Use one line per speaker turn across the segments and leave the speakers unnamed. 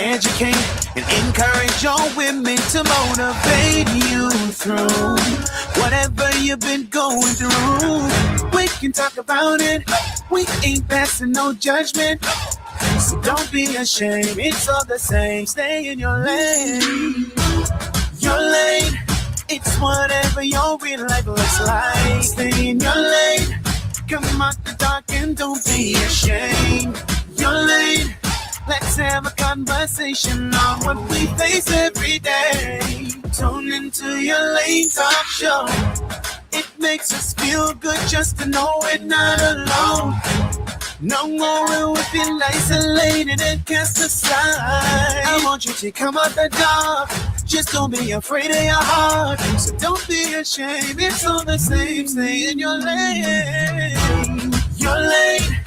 educate and encourage your women to motivate you through whatever you've been going through. We can talk about it. We ain't passing no judgment. So don't be ashamed. It's all the same. Stay in your lane. Your lane. It's whatever your real life looks like. Stay in your lane. Come out the dark and don't be ashamed. Your lane. Let's have a conversation on what we face every day. Tune into your lane talk show. It makes us feel good just to know we're not alone. No more will we feel isolated and cast aside. I want you to come out the dark. Just don't be afraid of your heart. So don't be ashamed. It's all the same. Stay in your lane. Your lane.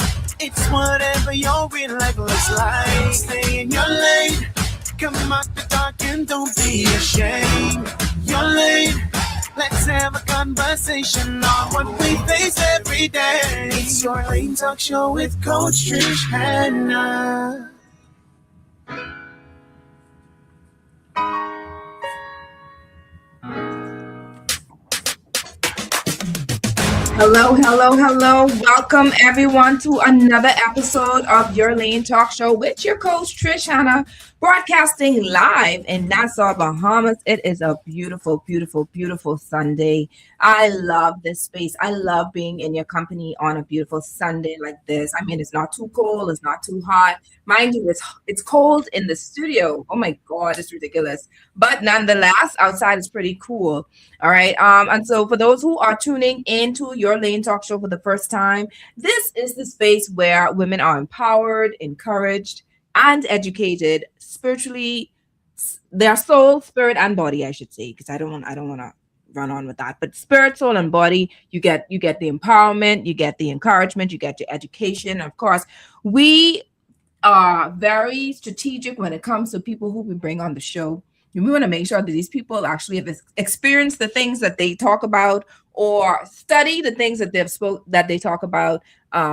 It's whatever your real life looks like. Stay in your lane. Come out the dark and don't be ashamed. Your lane. Let's have a conversation on what we face every day. It's your Lane Talk Show with Coach Trish Hannah.
Hello, hello, hello. Welcome everyone to another episode of Your Lane Talk Show with your coach Trish Hannah, broadcasting live in Nassau, Bahamas. It is a beautiful, beautiful, beautiful Sunday. I love this space. I love being in your company on a beautiful Sunday like this. I mean, it's not too cold, it's not too hot. Mind you, it's cold in the studio. Oh my God, it's ridiculous. But nonetheless, outside is pretty cool. All right. And so for those who are tuning into Your Lane Talk Show for the first time, this is the space where women are empowered, encouraged, and educated spiritually, their soul, spirit, and body, I should say, because I don't want to run on with that. But spirit, soul, and body, you get the empowerment, you get the encouragement, you get your education. Of course, we are very strategic when it comes to people who we bring on the show. We want to make sure that these people actually have experienced the things that they talk about or study the things that they talk about.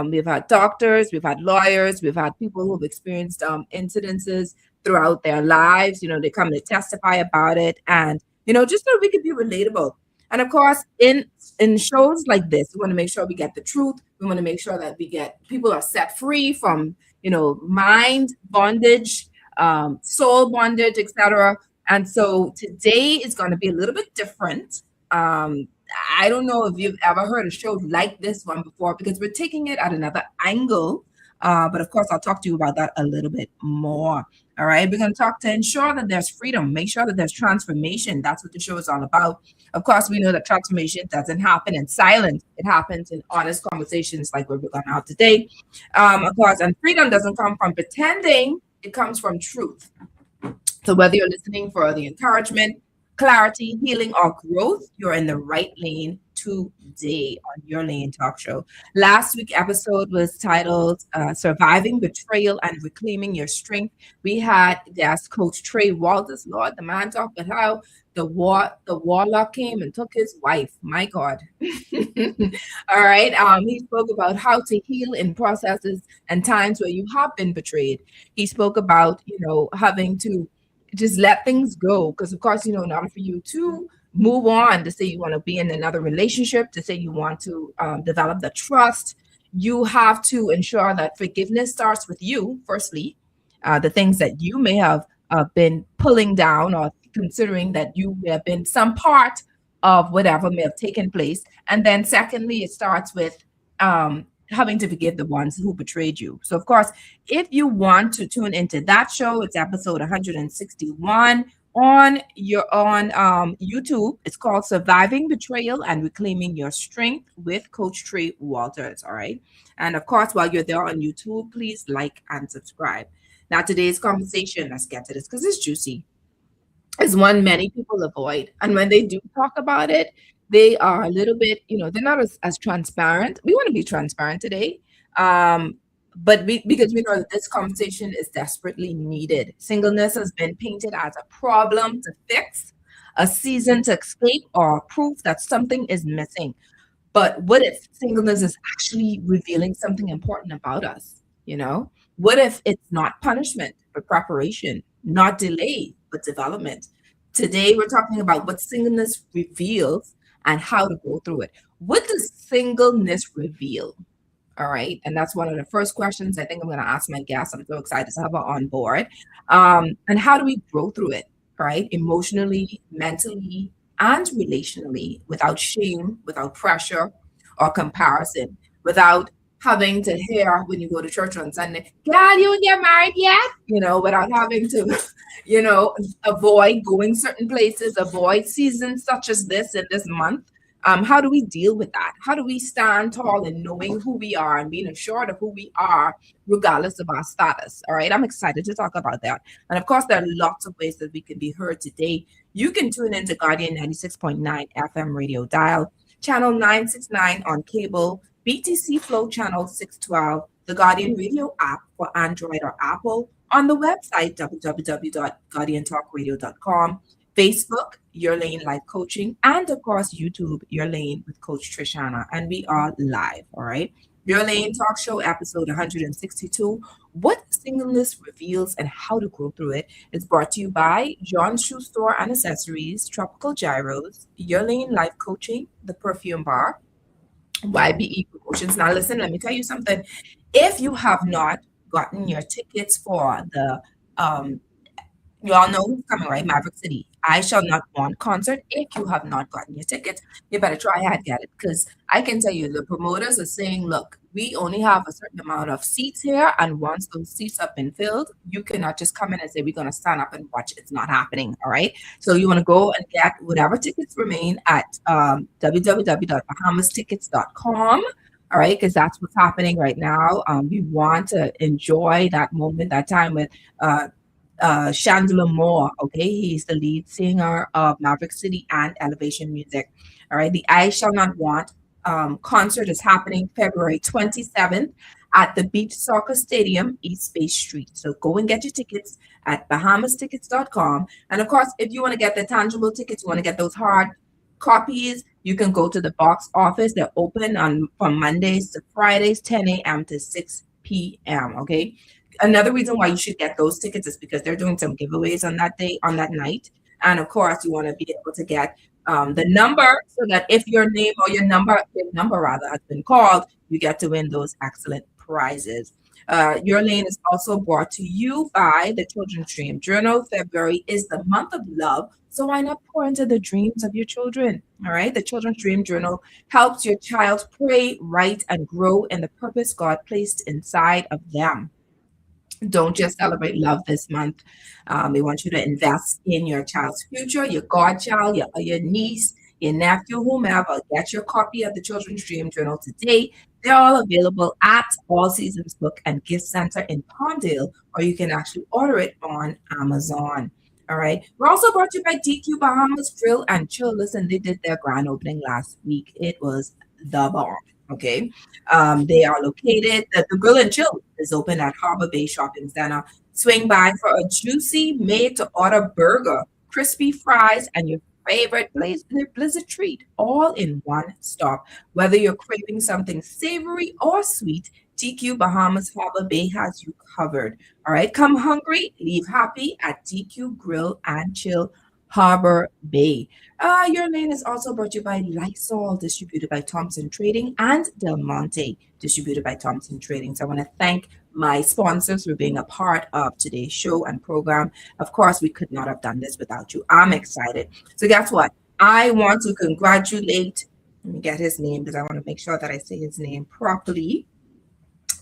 We've had doctors, we've had lawyers, we've had people who've experienced incidences throughout their lives. They come to testify about it, and just so we can be relatable. And of course, in shows like this, we want to make sure we get the truth. We want to make sure that people are set free from mind bondage, soul bondage, etc. And so today is going to be a little bit different. I don't know if you've ever heard a show like this one before, because we're taking it at another angle. But of course, I'll talk to you about that a little bit more. All right. We're going to talk to ensure that there's freedom, make sure that there's transformation. That's what the show is all about. Of course, we know that transformation doesn't happen in silence. It happens in honest conversations like what we're going to have today. Of course, and freedom doesn't come from pretending. It comes from truth. So whether you're listening for the encouragement, clarity, healing, or growth, you're in the right lane today on Your Lane Talk Show. Last week's episode was titled Surviving Betrayal and Reclaiming Your Strength. We had guest Coach Trey Walters. Lord, the man talked about how the warlock came and took his wife. My God. All right. He spoke about how to heal in processes and times where you have been betrayed. He spoke about, having to just let things go. Because, of course, in order for you to move on, to say you want to be in another relationship, to say you want to develop the trust, you have to ensure that forgiveness starts with you, firstly. The things that you may have been pulling down or considering that you have been some part of whatever may have taken place. And then secondly, it starts with having to forgive the ones who betrayed you. So, of course, if you want to tune into that show, it's episode 161 on YouTube. It's called Surviving Betrayal and Reclaiming Your Strength with Coach Trey Walters. All right. And of course, while you're there on YouTube, please like and subscribe. Now, today's conversation, let's get to this because it's juicy, is one many people avoid. And when they do talk about it, they are a little bit, they're not as transparent. We want to be transparent today. But because we know that this conversation is desperately needed. Singleness has been painted as a problem to fix, a season to escape, or proof that something is missing. But what if singleness is actually revealing something important about us? What if it's not punishment, but preparation? not delay, but development. Today, we're talking about what singleness reveals and how to go through it. What does singleness reveal? All right. And that's one of the first questions I think I'm going to ask my guests. I'm so excited to have her on board. And how do we grow through it? All right. Emotionally, mentally, and relationally without shame, without pressure or comparison, without having to hear when you go to church on Sunday, God, you get married yet? Without having to, avoid going certain places, avoid seasons such as this in this month. How do we deal with that? How do we stand tall in knowing who we are and being assured of who we are, regardless of our status? All right, I'm excited to talk about that. And of course, there are lots of ways that we can be heard today. You can tune into Guardian 96.9 FM radio dial, channel 969 on cable, BTC Flow channel 612, the Guardian radio app for Android or Apple, on the website www.guardiantalkradio.com, Facebook, Your Lane Life Coaching, and of course, YouTube, Your Lane with Coach Trishana. And we are live, all right? Your Lane Talk Show, episode 162, What Singleness Reveals and How to Grow Through It, is brought to you by John's Shoe Store and Accessories, Tropical Gyros, Your Lane Life Coaching, The Perfume Bar, YBE Promotions. Now, listen, let me tell you something. If you have not gotten your tickets for the you all know who's coming, right? Maverick City. I Shall Not Want concert. If you have not gotten your tickets, you better try hard get it, because I can tell you the promoters are saying, look, we only have a certain amount of seats here, and once those seats have been filled, you cannot just come in and say we're going to stand up and watch. It's not happening. All right. So you want to go and get whatever tickets remain at www.bahamastickets.com. All right, because that's what's happening right now. We want to enjoy that moment, that time with Chandler Moore. Okay, he's the lead singer of Maverick City and Elevation Music. All right, the I Shall Not Want concert is happening February 27th at the Beach Soccer Stadium, East Bay Street. So go and get your tickets at bahamastickets.com. And of course, if you want to get the tangible tickets, you want to get those hard copies, you can go to the box office. They're open on from Mondays to Fridays, 10 a.m. to 6 p.m. Okay. Another reason why you should get those tickets is because they're doing some giveaways on that day, on that night. And of course, you want to be able to get the number, so that if your name or your number rather has been called, you get to win those excellent prizes. Your Lane is also brought to you by the Children's Dream Journal. February is the month of love, so why not pour into the dreams of your children? All right. The Children's Dream Journal helps your child pray, write, and grow in the purpose God placed inside of them. Don't just celebrate love this month. We want you to invest in your child's future, your godchild, your niece, your nephew, whomever. Get your copy of the Children's Dream Journal today. They're all available at All Seasons Book and Gift Center in Palmdale, or you can actually order it on Amazon. All right. We're also brought to you by DQ Bahamas Grill and Chill. Listen, they did their grand opening last week. It was the bomb. Okay. They are located, the Grill and Chill is open at Harbor Bay Shopping Center. Swing by for a juicy made to order burger, crispy fries, and your favorite blizzard treat, all in one stop. Whether you're craving something savory or sweet, DQ Bahamas Harbor Bay has you covered. All right. Come hungry, leave happy at DQ Grill and Chill, Harbor Bay. Your Lane is also brought to you by Lysol, distributed by Thompson Trading, and Del Monte, distributed by Thompson Trading. So I want to thank my sponsors for being a part of today's show and program. Of course, we could not have done this without you. I'm excited. So guess what? I want to congratulate, let me get his name because I want to make sure that I say his name properly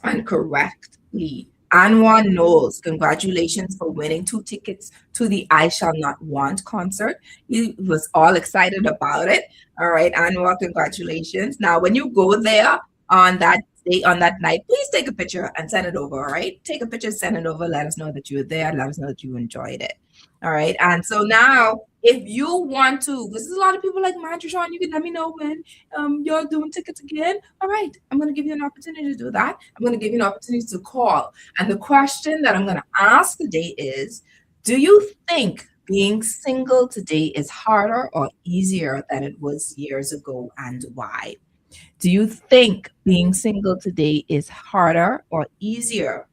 and correctly. Anwar Knowles, congratulations for winning 2 tickets to the I Shall Not Want concert. He was all excited about it. All right, Anwar, congratulations. Now, when you go there on that day, on that night, please take a picture and send it over. All right, take a picture, send it over. Let us know that you were there. Let us know that you enjoyed it. All right, and so now, if you want to, because there's a lot of people like, man, Sean, you can let me know when you're doing tickets again. All right, I'm going to give you an opportunity to do that. I'm going to give you an opportunity to call. And the question that I'm going to ask today is, do you think being single today is harder or easier than it was years ago, and why? Do you think being single today is harder or easier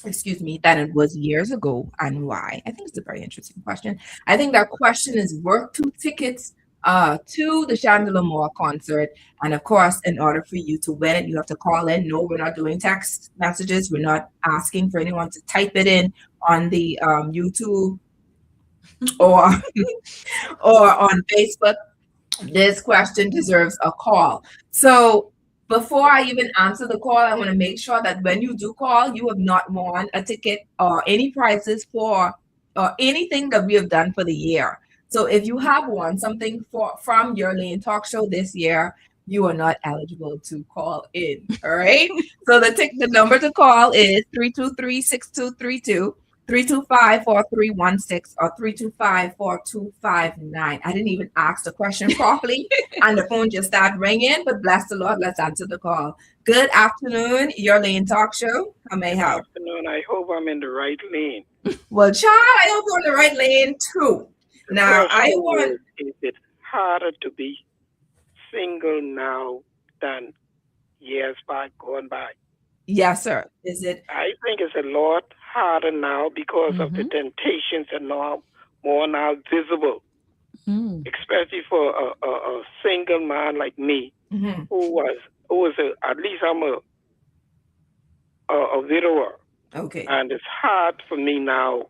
excuse me, than it was years ago, and why? I think it's a very interesting question. I think that question is worth 2 tickets to the Chandler Moore concert. And of course, in order for you to win it, you have to call in. No, we're not doing text messages. We're not asking for anyone to type it in on the YouTube or or on Facebook. This question deserves a call. So before I even answer the call, I want to make sure that when you do call, you have not won a ticket or any prizes for or anything that we have done for the year. So if you have won something from your Lane Talk Show this year, you are not eligible to call in. All right. So the number to call is 323-6232. 325-4316 or 325-4259. I didn't even ask the question properly, and the phone just started ringing, but bless the Lord, let's answer the call. Good afternoon, your Lane Talk Show. How may I
Good
help?
afternoon. I hope I'm in the right lane.
Well, child, I hope you're on the right lane too.
The
Now, I
question
want,
is it harder to be single now than years back gone by?
yes, sir. Is it?
I think it's a lot harder now because of the temptations are now more now visible, especially for a single man like me
Mhm.
who was at least I'm a widower.
Okay.
And it's hard for me now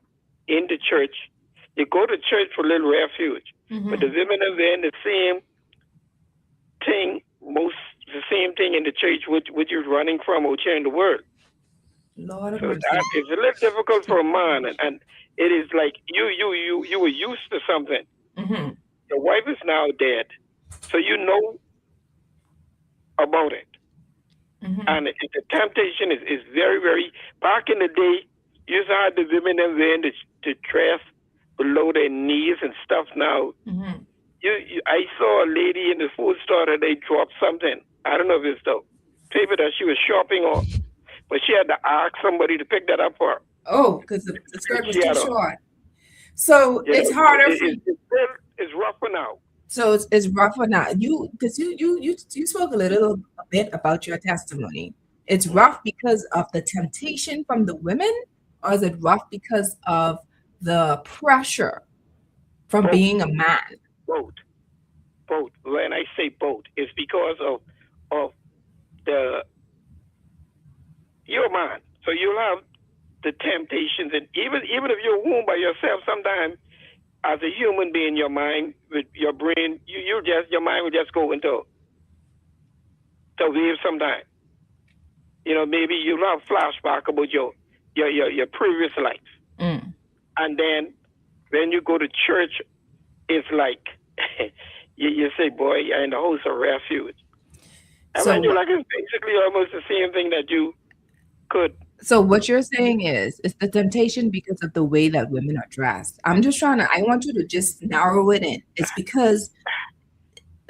in the church. You go to church for a little refuge, but the women are there in the same thing, the same thing in the church which you're running from out here in the world.
Lord of
So
mercy.
that is a little difficult for a man, and it is like you were used to something.
Mhm.
Your wife is now dead, so you know about it. And the temptation is very, very. Back in the day, you used to have the women and wearing the dress below their knees and stuff. Now, I saw a lady in the food store that they dropped something. I don't know if it's the paper that she was shopping on, but she had to ask somebody to pick that up for her.
Oh, because the skirt was
She
too
had
short. So
you
it's
know,
harder for you.
it's rougher now.
So it's rougher now. You spoke a bit about your testimony. It's rough because of the temptation from the women, or is it rough because of the pressure from
Both,
being a man?
both. When I say both, it's because of the you're a man, so you'll have the temptations, and even if you're home by yourself, sometimes as a human being, your mind with your brain, your mind will just go into wave sometimes. You know, maybe you'll have flashback about your previous life, and then when you go to church, it's like you say, "Boy, you're in the house of refuge," and when you're like, it's basically almost the same thing that you could.
So what you're saying is it's the temptation because of the way that women are dressed. I want you to just narrow it in. It's because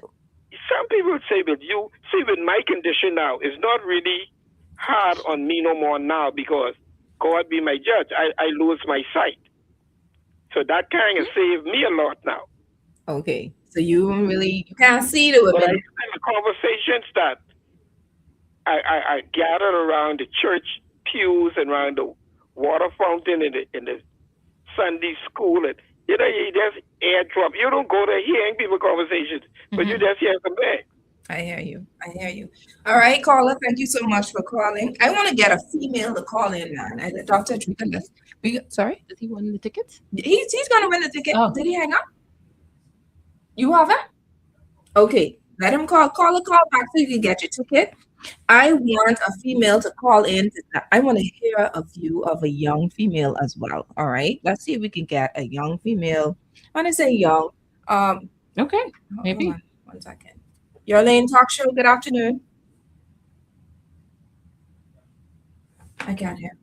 some people would say, but you see, with my condition now, it's not really hard on me no more now because God be my judge. I lose my sight. So that kind of saved me a lot now.
okay. So you can't see the
But I
women.
the conversations that I gathered around the church pews and around the water fountain in the Sunday school, and you just airdrop. You don't go there hearing people conversations, but you just hear them back.
I hear you. All right, caller. Thank you so much for calling. I want to get a female to call in, man. Dr. Trika, sorry?
Does he win the tickets?
He's going to win the ticket.
Oh.
Did he hang up? You have it? Okay. Let him call back so you can get your ticket. I want a female to call in. I want to hear a view of a young female as well. All right. Let's see if we can get a young female. When I say young,
Okay, maybe.
hold on 1 second. Your Lane Talk Show. Good afternoon. I can't hear.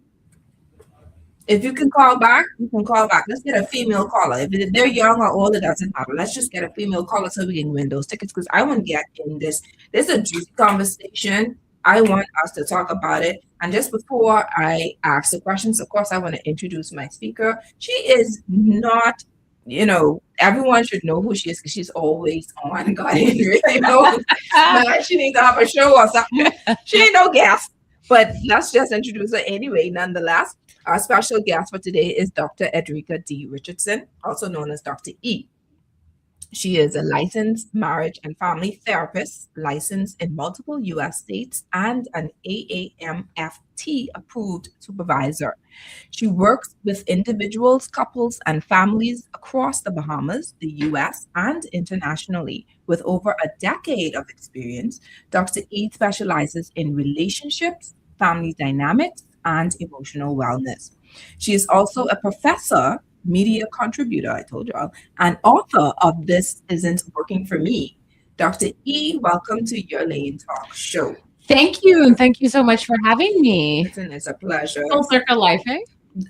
If you can call back, you can call back. Let's get a female caller. If they're young or old, it doesn't matter. Let's just get a female caller so we can win those tickets because I want to get in this. This is a juicy conversation. I want us to talk about it. And just before I ask the questions, of course, I want to introduce my speaker. She is not, everyone should know who she is because she's always on. God, really knows. She needs to have a show or something. She ain't no guest. But let's just introduce her anyway, nonetheless. Our special guest for today is Dr. Edrika D. Richardson, also known as Dr. E. She is a licensed marriage and family therapist, licensed in multiple U.S. states, and an AAMFT approved supervisor. She works with individuals, couples, and families across the Bahamas, the U.S., and internationally. With over a decade of experience, Dr. E specializes in relationships, family dynamics, and emotional wellness. She is also a professor, media contributor, I told y'all, and author of This Isn't Working for Me. Dr. E, welcome to Your Lane Talk Show.
Thank you. And thank you so much for having me.
Listen, it's a pleasure.
Full circle life, eh?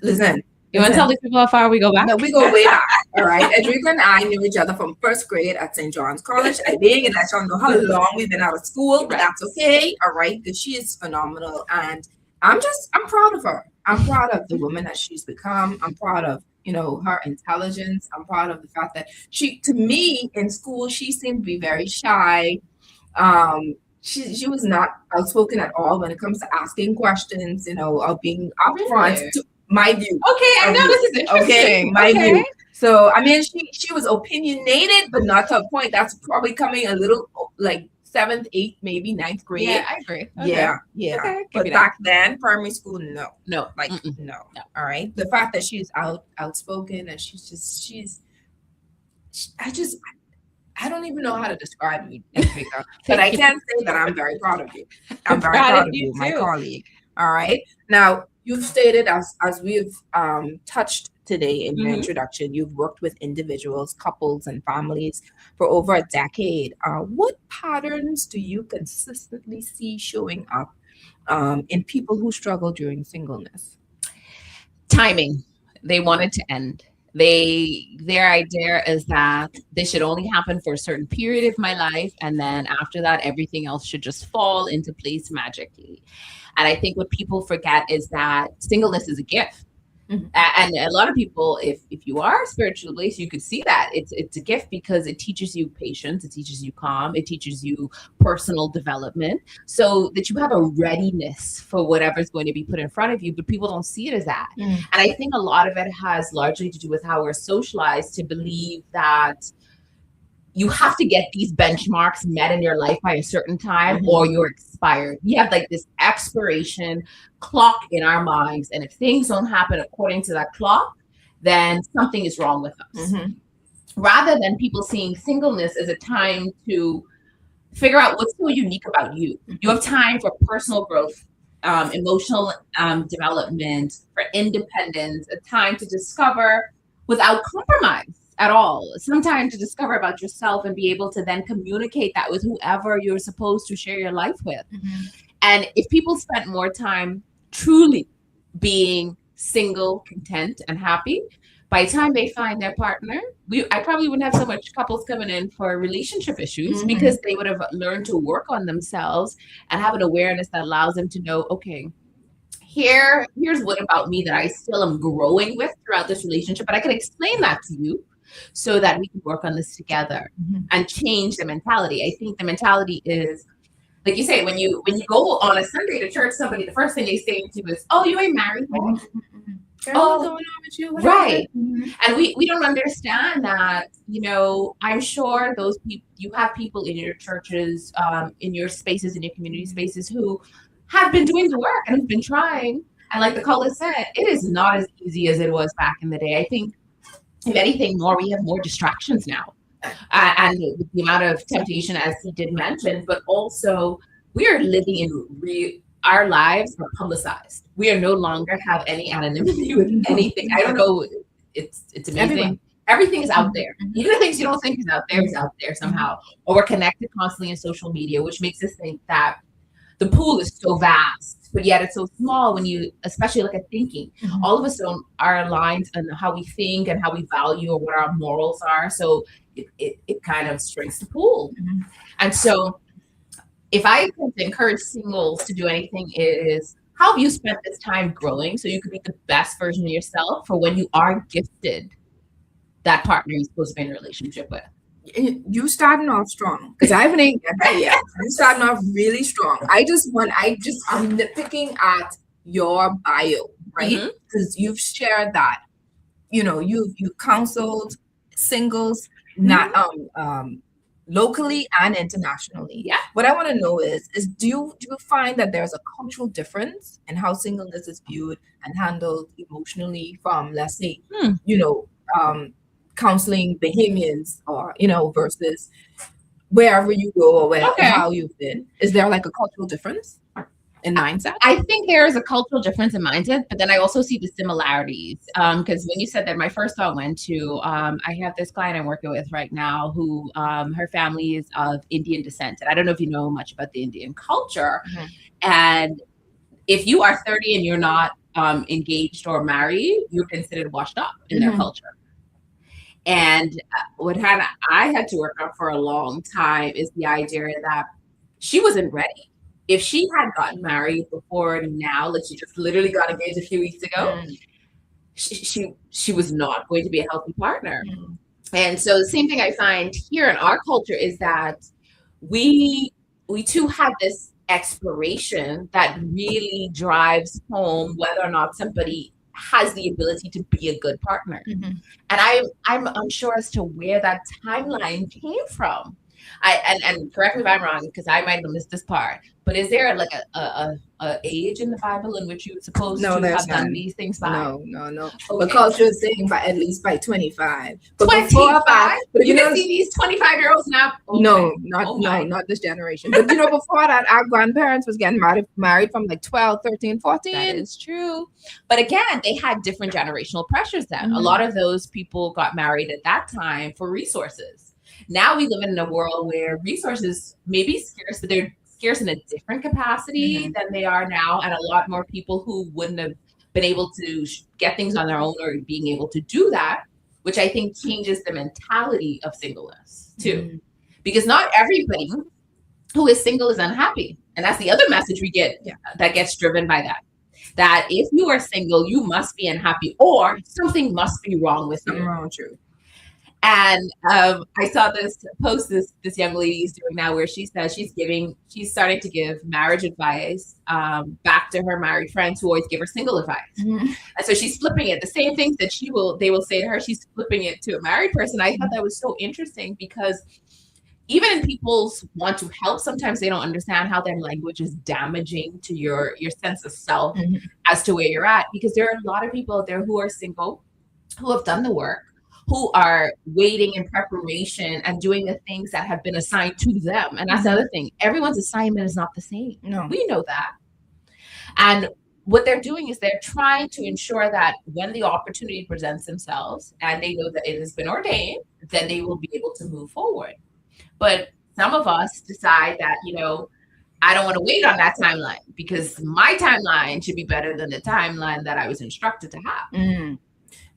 Listen.
You want to tell these people how far we go back?
No, we go way back. All right. Edrika and I knew each other from first grade at St. John's College. I being and I don't know how long we've been out of school, but that's okay. All right. Because she is phenomenal. And I'm proud of her. I'm proud of the woman that she's become. I'm proud of her intelligence. I'm proud of the fact that to me in school, she seemed to be very shy. She was not outspoken at all when it comes to asking questions, of being upfront to my view.
Okay, I know this is interesting.
Okay, my view. So I mean she was opinionated, but not to a point. That's probably coming a little like 7th, 8th, maybe 9th grade.
Yeah, I agree.
Okay. Yeah. Okay, but back then, primary school, no. No. All right. The fact that she's outspoken and I don't even know how to describe you, Edrika, but I can say that I'm very proud of you. I'm very proud of you, my colleague. All right. Now, you've stated, as we've touched today in your introduction, you've worked with individuals, couples, and families for over a decade. What patterns do you consistently see showing up in people who struggle during singleness?
Timing. They want it to end. Their idea is that this should only happen for a certain period of my life, and then after that, everything else should just fall into place magically. And I think what people forget is that singleness is a gift. And a lot of people, if you are spiritually, so you could see that it's a gift because it teaches you patience, it teaches you calm, it teaches you personal development, so that you have a readiness for whatever's going to be put in front of you. But people don't see it as that. And I think a lot of it has largely to do with how we're socialized to believe that you have to get these benchmarks met in your life by a certain time or you're expired. We have like this expiration clock in our minds. And if things don't happen according to that clock, then something is wrong with us. Rather than people seeing singleness as a time to figure out what's so unique about you. You have time for personal growth, emotional development, for independence, a time to discover without compromise at all. Some time to discover about yourself and be able to then communicate that with whoever you're supposed to share your life with. And if people spent more time truly being single, content, and happy, by the time they find their partner, I probably wouldn't have so much couples coming in for relationship issues because they would have learned to work on themselves and have an awareness that allows them to know, okay, here's what about me that I still am growing with throughout this relationship, but I can explain that to you so that we can work on this together and change the mentality. I think the mentality is, like you say, when you go on a Sunday to church, somebody, the first thing they say to you is, "Oh, you ain't married."
What's going on with you?
Right. And we don't understand that, I'm sure those people, you have people in your churches, in your spaces, in your community spaces who have been doing the work and have been trying. And like the caller said, it is not as easy as it was back in the day. I think if anything more, we have more distractions now. And the amount of temptation, as he did mention, but also we are living in our lives are publicized. We are no longer have any anonymity with anything. I don't know. It's amazing. Everything is out there. Even the things you don't think is out there somehow. Or we're connected constantly in social media, which makes us think that the pool is so vast, but yet it's so small when you especially look at thinking. All of us are aligned on how we think and how we value or what our morals are. So it kind of shrinks the pool. And so if I could encourage singles to do anything, is how have you spent this time growing so you could be the best version of yourself for when you are gifted that partner you're supposed to be in a relationship with?
You starting off strong because I haven't even get that yet. You starting off really strong. I'm nitpicking at your bio. right? Because you've shared that, you've counseled singles, not locally and internationally.
Yeah.
What I want to know is do you find that there's a cultural difference in how singleness is viewed and handled emotionally from, let's say, counseling Bahamians, or versus wherever you go, or how you've been? Is there like a cultural difference in mindset?
I think there is a cultural difference in mindset, but then I also see the similarities. Because when you said that, my first thought went to I have this client I'm working with right now who her family is of Indian descent. And I don't know if you know much about the Indian culture. And if you are 30 and you're not engaged or married, you're considered washed up in their culture. And what I had to work on for a long time is the idea that she wasn't ready. If she had gotten married before now, like she just literally got engaged a few weeks ago, she was not going to be a healthy partner. And so the same thing I find here in our culture is that we too have this exploration that really drives home whether or not somebody has the ability to be a good partner. And I'm unsure as to where that timeline came from. And correct me if I'm wrong, because I might have missed this part, but is there like a age in the Bible in which you're supposed to have done these things by?
No. Okay. The culture is saying at least by 25. But
25? But you can see these 25-year-olds now. Okay.
No, not this generation. But before that, our grandparents was getting married from like 12, 13, 14.
That is true. But again, they had different generational pressures then. A lot of those people got married at that time for resources. Now we live in a world where resources may be scarce, but they're scarce in a different capacity than they are now. And a lot more people who wouldn't have been able to get things on their own or being able to do that, which I think changes the mentality of singleness too. Because not everybody who is single is unhappy. And that's the other message we get that gets driven by that. That if you are single, you must be unhappy or something must be wrong with you.
Something wrong with you.
And I saw this post this young lady is doing now where she says she's starting to give marriage advice back to her married friends who always give her single advice. And so she's flipping it. The same things that they will say to her, she's flipping it to a married person. I thought that was so interesting because even in people's want to help, sometimes they don't understand how their language is damaging to your sense of self as to where you're at. Because there are a lot of people out there who are single, who have done the work, who are waiting in preparation and doing the things that have been assigned to them. And that's the other thing. Everyone's assignment is not the same.
No.
We know that. And what they're doing is they're trying to ensure that when the opportunity presents themselves and they know that it has been ordained, then they will be able to move forward. But some of us decide that, I don't want to wait on that timeline because my timeline should be better than the timeline that I was instructed to have.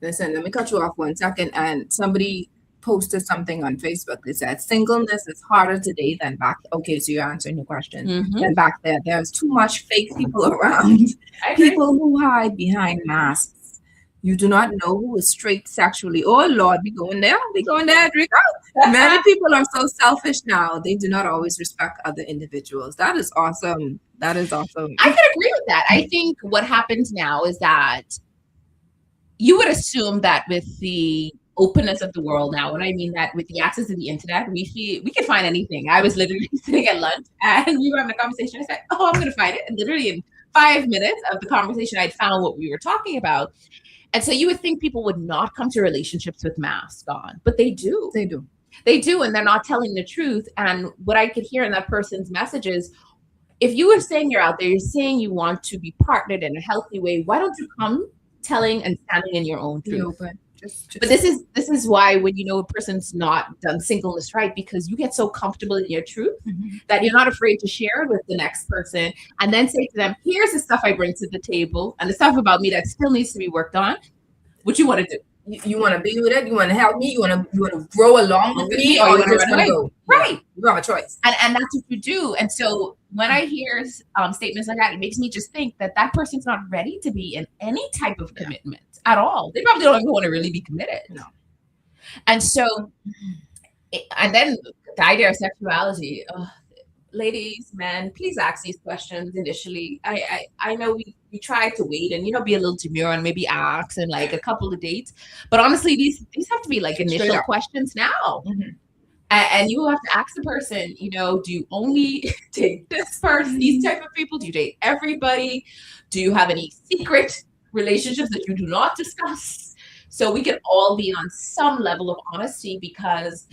Listen, let me cut you off 1 second. And somebody posted something on Facebook that said, singleness is harder today than back. Okay, so you're answering your question. Than back there. There's too much fake people around. People who hide behind masks. You do not know who is straight sexually. Oh, Lord, we going there, Rico. Many people are so selfish now. They do not always respect other individuals. That is awesome. I can
agree with that. I think what happens now is that you would assume that with the openness of the world now, what I mean that with the access to the internet, we can find anything. I was literally sitting at lunch and we were having a conversation. I said, I'm going to find it. And literally in 5 minutes of the conversation, I'd found what we were talking about. And so you would think people would not come to relationships with masks on, but they do. They do. And they're not telling the truth. And what I could hear in that person's message is, if you were saying you're out there, you're saying you want to be partnered in a healthy way, why don't you come telling and standing in your own truth? But this is why when a person's not done singleness right, because you get so comfortable in your truth that you're not afraid to share it with the next person and then say to them, here's the stuff I bring to the table and the stuff about me that still needs to be worked on. What you want to do?
You want to be with it? You want to help me? You want to grow along with me? Or you want to run away?
Right.
You have a choice.
And that's what you do. And so when I hear statements like that, it makes me just think that person's not ready to be in any type of commitment at all. They probably don't even want to really be committed.
No.
And so, and then the idea of sexuality, ladies, men, please ask these questions initially. I know we try to wait and be a little demure and maybe ask and like a couple of dates, but honestly, these have to be like initial questions now. And you have to ask the person, do you only date this person, these type of people? Do you date everybody? Do you have any secret relationships that you do not discuss? So we can all be on some level of honesty, because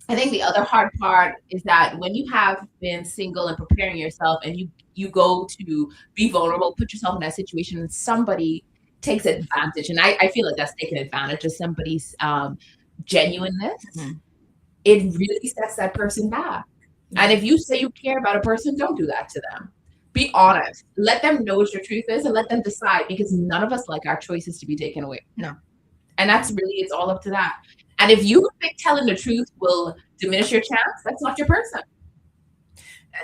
I think the other hard part is that when you have been single and preparing yourself and you go to be vulnerable, put yourself in that situation, and somebody takes advantage. And I feel like that's taking advantage of somebody's genuineness. It really sets that person back. And if you say you care about a person, don't do that to them. Be honest. Let them know what your truth is and let them decide, because none of us like our choices to be taken away.
No.
And that's really, it's all up to that. And if you think telling the truth will diminish your chance, that's not your person.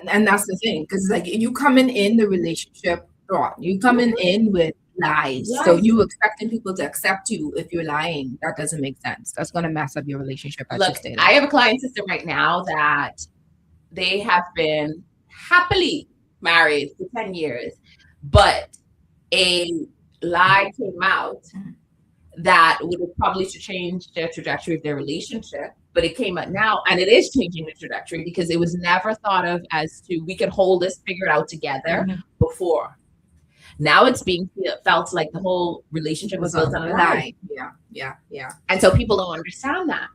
And that's the thing, because like you coming in the relationship wrong, you coming in with lies. So you expecting people to accept you if you're lying. That doesn't make sense. That's going to mess up your relationship.
Look, I have a client system right now that they have been happily married for 10 years, but a lie came out that would have probably changed their trajectory of their relationship. But it came out now, and it is changing the trajectory, because it was never thought of as to we could hold this, figure it out together before. Now it's being felt like the whole relationship was built on a lie.
Yeah.
And so people don't understand that.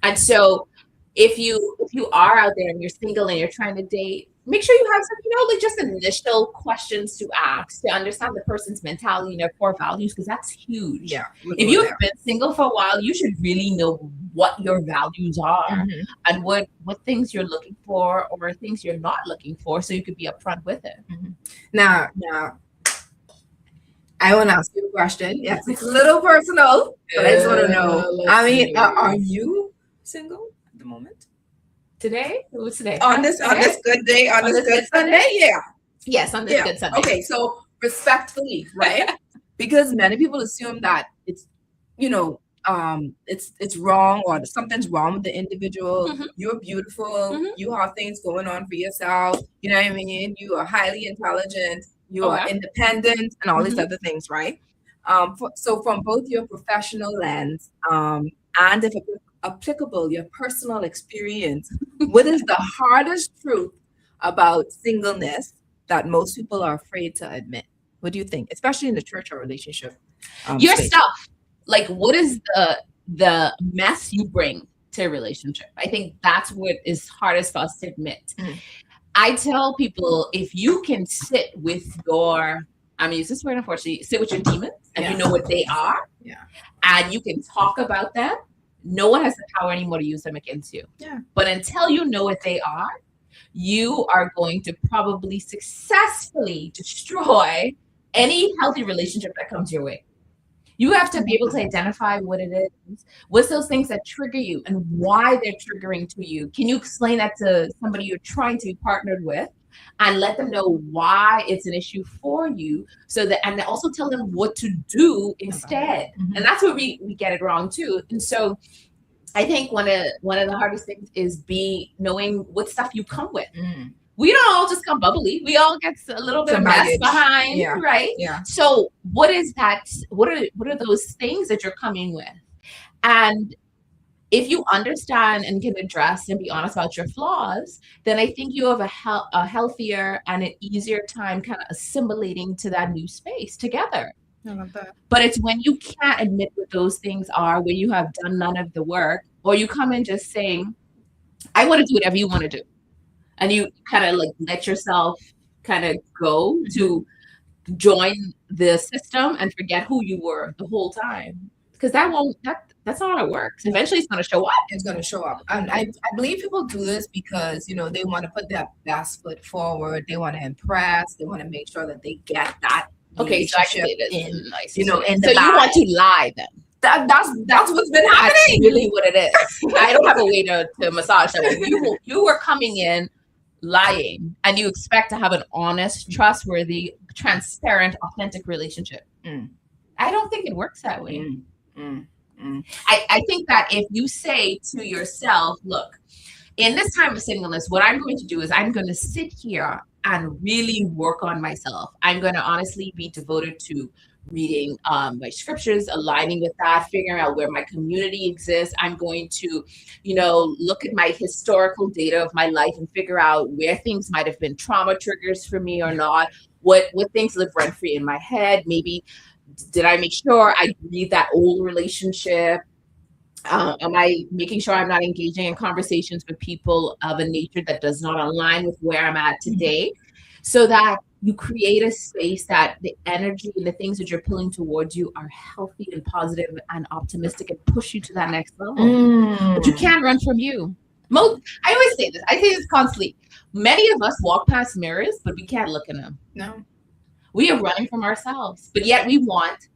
And so if you are out there and you're single and you're trying to date, make sure you have some, like just initial questions to ask to understand the person's mentality and their core values, because that's huge.
Yeah.
If you've been single for a while, you should really know what your values are and what things you're looking for or things you're not looking for, so you could be upfront with it.
Now, I want to ask you a question. Yes, it's a little personal, but I just want to know. I mean, are you single at the moment?
Today? What's today?
On this good day, on this good Sunday? Yeah.
Yes, on this good Sunday.
Okay, so respectfully, right? Because many people assume that it's, it's wrong, or something's wrong with the individual. You're beautiful. You have things going on for yourself. You know what I mean? You are highly intelligent. You are independent and all these other things, right? So from both your professional lens and if applicable, your personal experience, what is the hardest truth about singleness that most people are afraid to admit? What do you think, especially in the church or relationship?
Your stuff. Like, what is the mess you bring to a relationship? I think that's what is hardest for us to admit. I tell people, if you can sit with your, I'm gonna use this word, unfortunately, sit with your demons, and you know what they are, and you can talk about them, no one has the power anymore to use them against you. But until you know what they are, you are going to probably successfully destroy any healthy relationship that comes your way. You have to be able to identify what it is. What's those things that trigger you and why they're triggering to you? Can you explain that to somebody you're trying to be partnered with and let them know why it's an issue for you, so that, and also tell them what to do instead. And that's where we get it wrong too. And so I think one of the hardest things is knowing what stuff you come with. We don't all just come bubbly. We all get a little bit of mess behind, right? So what is that? What are those things that you're coming with? And if you understand and can address and be honest about your flaws, then I think you have a healthier and an easier time kind of assimilating to that new space together.
I love that.
But it's when you can't admit what those things are, when you have done none of the work, or you come in just saying, I want to do whatever you want to do. And you kind of like let yourself kind of go to join the system and forget who you were the whole time. Because that's not how it works. Eventually it's going to show up.
It's going to show up. And I believe people do this because, they want to put their best foot forward. They want to impress. They want to make sure that they get that.
Okay, so actually it is
in
nice.
in the
so you want to lie then?
That's what's been happening.
That's really what it is. I don't have a way to massage that. You were coming in lying, and you expect to have an honest, trustworthy, transparent, authentic relationship. I don't think it works that way. I think that if you say to yourself, look, In this time of singleness, what I'm going to do is I'm going to sit here and really work on myself. I'm going to honestly be devoted to reading my scriptures, aligning with that, figuring out where my community exists. I'm going to, look at my historical data of my life and figure out where things might have been trauma triggers for me or not. What things live rent free in my head? Maybe did I make sure I grieve that old relationship? Am I making sure I'm not engaging in conversations with people of a nature that does not align with where I'm at today? So that you create a space that the energy and the things that you're pulling towards you are healthy and positive and optimistic and push you to that next level. But you can't run from you. I always say this. I say this constantly. Many of us walk past mirrors, but we can't look in them.
No.
We are running from ourselves, but yet we want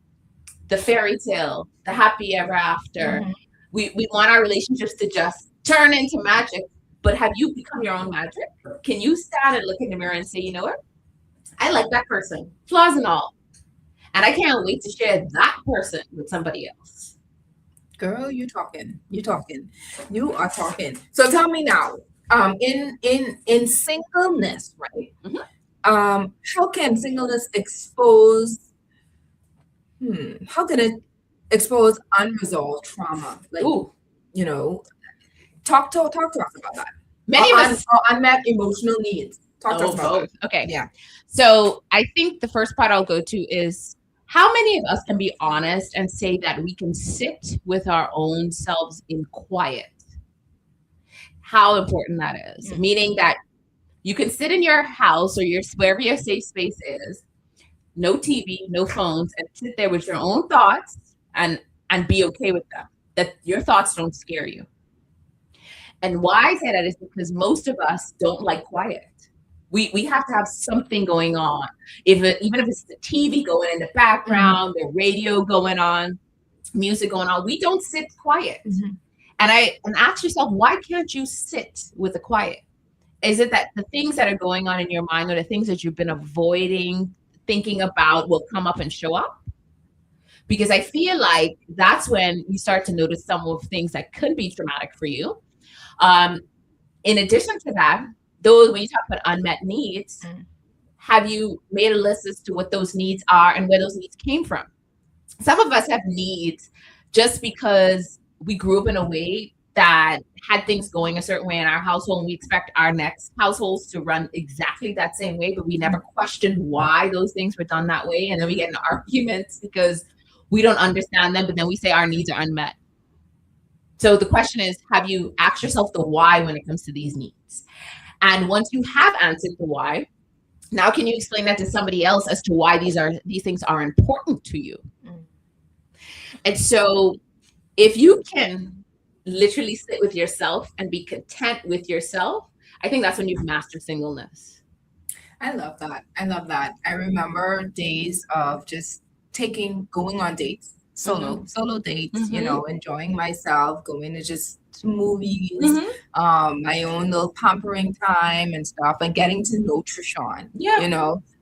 the fairy tale, the happy ever after. We want our relationships to just turn into magic. But have you become your own magic? Can you stand and look in the mirror and say, you know what? I like that person, flaws and all. And I can't wait to share that person with somebody else.
Girl, you talking. You are talking. So tell me now, in singleness, right? How can singleness expose how can it expose unresolved trauma? Like, talk to us about that.
Many of us
unmet emotional needs. Talk to us about that.
Okay.
Yeah.
So I think the first part I'll go to is how many of us can be honest and say that we can sit with our own selves in quiet? How important that is. Meaning that you can sit in your house or wherever your safe space is, no TV, no phones, and sit there with your own thoughts and be okay with them. That your thoughts don't scare you. And why I say that is because most of us don't like quiet. We have to have something going on. Even if it's the TV going in the background, the radio going on, music going on, we don't sit quiet. And ask yourself, why can't you sit with the quiet? Is it that the things that are going on in your mind or the things that you've been avoiding thinking about will come up and show up? Because I feel like that's when you start to notice some of things that could be traumatic for you. In addition to that, though, when you talk about unmet needs, have you made a list as to what those needs are and where those needs came from? Some of us have needs just because we grew up in a way that had things going a certain way in our household, and we expect our next households to run exactly that same way, but we never questioned why those things were done that way. And then we get in arguments because we don't understand them, but then we say our needs are unmet. So the question is, have you asked yourself the why when it comes to these needs? And once you have answered the why, now can you explain that to somebody else as to why these things are important to you? And so if you can literally sit with yourself and be content with yourself, I think that's when you've mastered singleness.
I love that. I remember days of just going on dates, solo dates, enjoying myself, going to just movies, my own little pampering time and stuff, and getting to know Trishawn,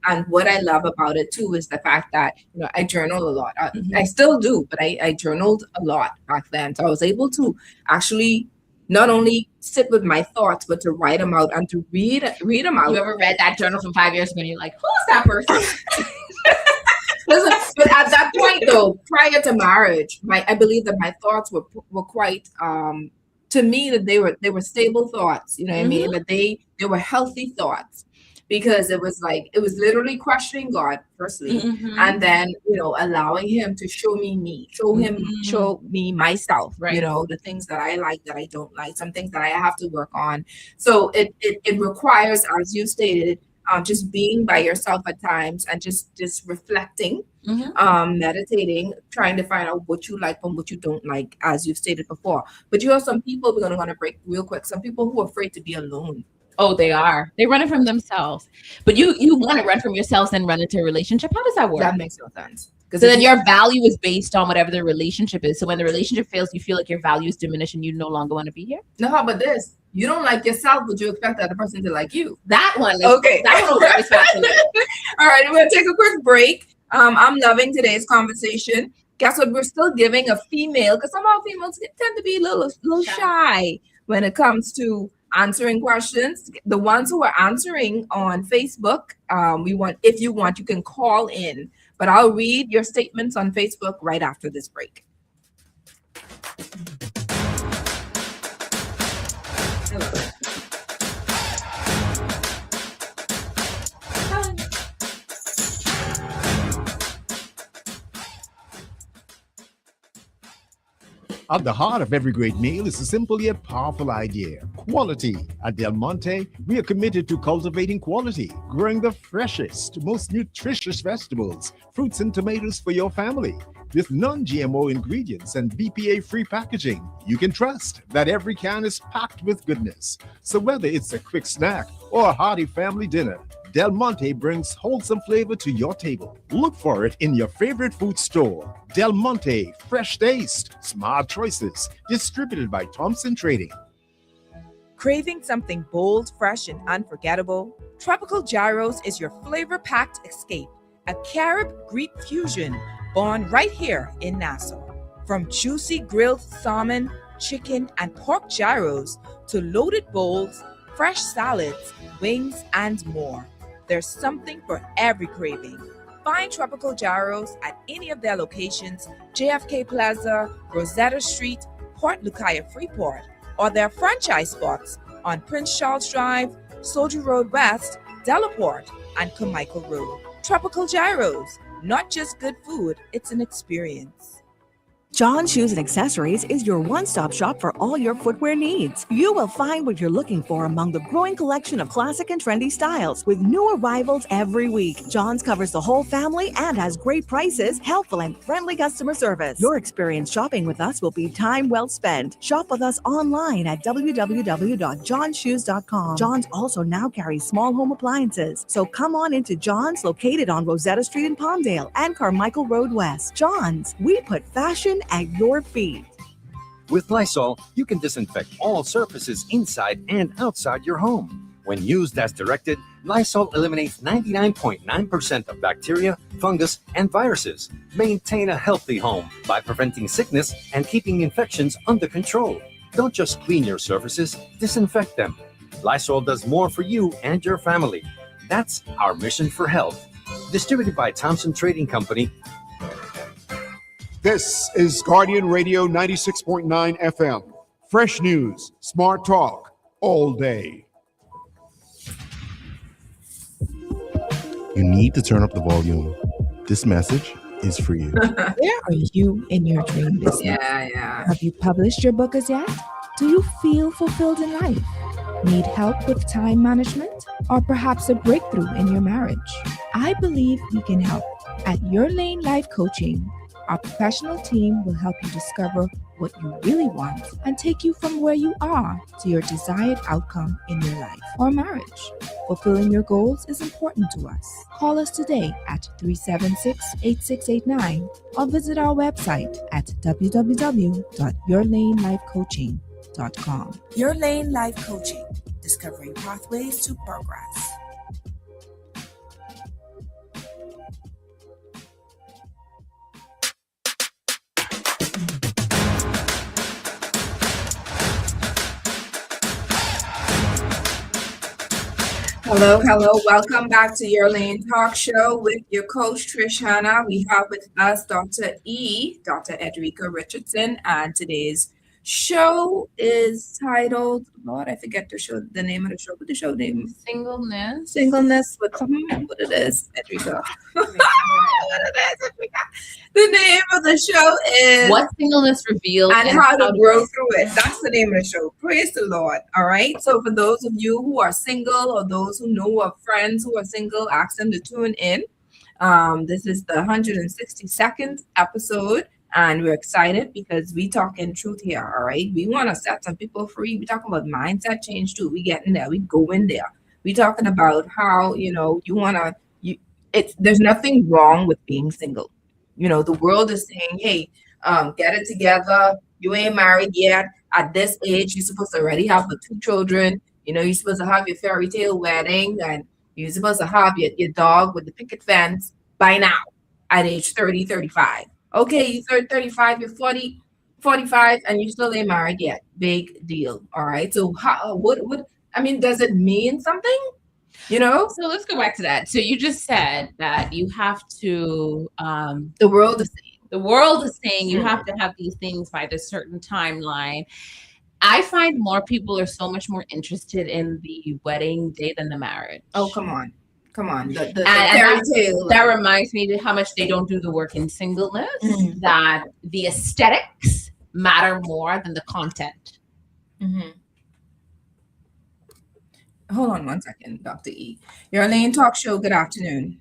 and what I love about it too is the fact that, I journal a lot. I still do, but I journaled a lot back then. So I was able to actually not only sit with my thoughts, but to write them out and to read them out.
You ever read that journal from 5 years ago and you're like, who's that person?
But at that point, though, prior to marriage, I believe that my thoughts were quite to me that they were stable thoughts. You know what I mean? That they were healthy thoughts, because it was literally questioning God firstly, and then allowing Him to show me show me myself.
Right.
The things that I like, that I don't like, some things that I have to work on. So it requires, as you stated, just being by yourself at times and just reflecting, meditating, trying to find out what you like and what you don't like, as you've stated before. But you have some people, we're going to want to break real quick, some people who are afraid to be alone.
Oh, they are. They run it from themselves. But you want to run from yourselves and run into a relationship. How does that work?
That makes no sense.
So then your value is based on whatever the relationship is. So when the relationship fails, you feel like your value is diminished and you no longer want to be here?
No, how about this? You don't like yourself, but you expect the other person to like you.
That one.
Okay.
That one was fascinating.
All right, we're going to take a quick break. I'm loving today's conversation. Guess what? We're still giving a female, because somehow females tend to be a little shy when it comes to answering questions. The ones who are answering on Facebook, we want, if you want, you can call in, but I'll read your statements on Facebook right after this break. Hello.
At the heart of every great meal is a simple yet powerful idea: quality. At Del Monte, we are committed to cultivating quality, growing the freshest, most nutritious vegetables, fruits, and tomatoes for your family. With non-GMO ingredients and BPA-free packaging, you can trust that every can is packed with goodness. So whether it's a quick snack or a hearty family dinner, Del Monte brings wholesome flavor to your table. Look for it in your favorite food store. Del Monte, fresh taste, smart choices. Distributed by Thompson Trading.
Craving something bold, fresh, and unforgettable? Tropical Gyros is your flavor-packed escape. A Carib-Greek fusion born right here in Nassau. From juicy grilled salmon, chicken, and pork gyros to loaded bowls, fresh salads, wings, and more. There's something for every craving. Find Tropical Gyros at any of their locations: JFK Plaza, Rosetta Street, Port Lucaya Freeport, or their franchise spots on Prince Charles Drive, Soldier Road West, Delaport, and Carmichael Road. Tropical Gyros, not just good food, it's an experience.
John Shoes and Accessories is your one-stop shop for all your footwear needs. You will find what you're looking for among the growing collection of classic and trendy styles with new arrivals every week. John's covers the whole family and has great prices, helpful and friendly customer service. Your experience shopping with us will be time well spent. Shop with us online at www.johnshoes.com. John's also now carries small home appliances. So come on into John's, located on Rosetta Street in Palmdale and Carmichael Road West. John's, we put fashion at your feet.
With Lysol, you can disinfect all surfaces inside and outside your home. When used as directed, Lysol eliminates 99.9% of bacteria, fungus, and viruses. Maintain a healthy home by preventing sickness and keeping infections under control. Don't just clean your surfaces, disinfect them. Lysol does more for you and your family. That's our mission for health. Distributed by Thompson Trading Company.
This is Guardian Radio 96.9 FM. Fresh news, smart talk, all day.
You need to turn up the volume. This message is for you.
Where are you in your dream business?
Yeah.
Have you published your book as yet? Do you feel fulfilled in life? Need help with time management? Or perhaps a breakthrough in your marriage? I believe we can help. At Your Lane Life Coaching, our professional team will help you discover what you really want and take you from where you are to your desired outcome in your life or marriage. Fulfilling your goals is important to us. Call us today at 376-8689 or visit our website at www.yourlanelifecoaching.com.
Your Lane Life Coaching, discovering pathways to progress. Hello. Welcome back to Your Lane Talk Show with your coach, Trish Hanna. We have with us Dr. Edrica Richardson, and today's show is titled, Lord, I forget the name of the show. What the show name? Singleness. What it is, Edrica. The name of the show is
What Singleness Revealed
and How to Grow Through It. That's the name of the show. Praise the Lord. All right. So for those of you who are single or those who know of friends who are single, ask them to tune in. This is the 162nd episode, and we're excited because we talking truth here. All right. We want to set some people free. We talking about mindset change too. We getting there. We go in there. We talking about how, there's nothing wrong with being single. The world is saying, hey, get it together. You ain't married yet. At this age, you're supposed to already have the 2 children. You're supposed to have your fairy tale wedding, and you're supposed to have your dog with the picket fence by now at age 30, 35. Okay, you're 35, you're 40. 45 and you still ain't married yet. Big deal. All right. So how what I mean, does it mean something? You know?
So let's go back to that. So you just said that you have to
The world is
saying you have to have these things by this certain timeline. I find more people are so much more interested in the wedding day than the marriage.
Oh, come on. The
And
fairy tale.
that reminds me of how much they don't do the work in singleness, that the aesthetics matter more than the content.
Hold on one second, Dr. E. Your Lane Talk Show, good afternoon.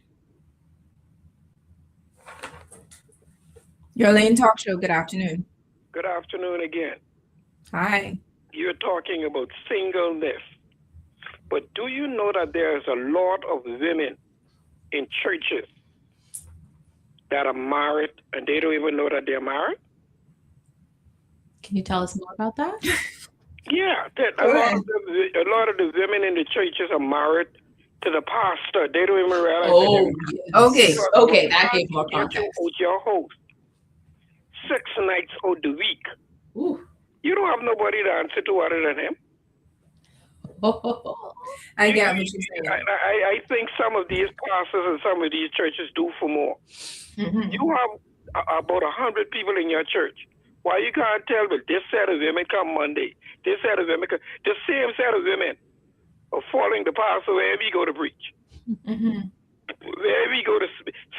Your Lane Talk Show, good afternoon.
Good afternoon again.
Hi.
You're talking about singleness. But do you know that there's a lot of women in churches that are married and they don't even know that they're married?
Can you tell us more about that?
Yeah, a lot of the women in the churches are married to the pastor. They don't even realize.
Okay,
that gave more context.
With your host 6 nights of the week.
Ooh.
You don't have nobody to answer to other than him.
I get what you're saying.
I think some of these pastors and some of these churches do for more. You have about 100 people in your church. Why you can't tell me this set of women come Monday, this set of women come, the same set of women are following the pastor wherever he go to preach. Wherever he go to,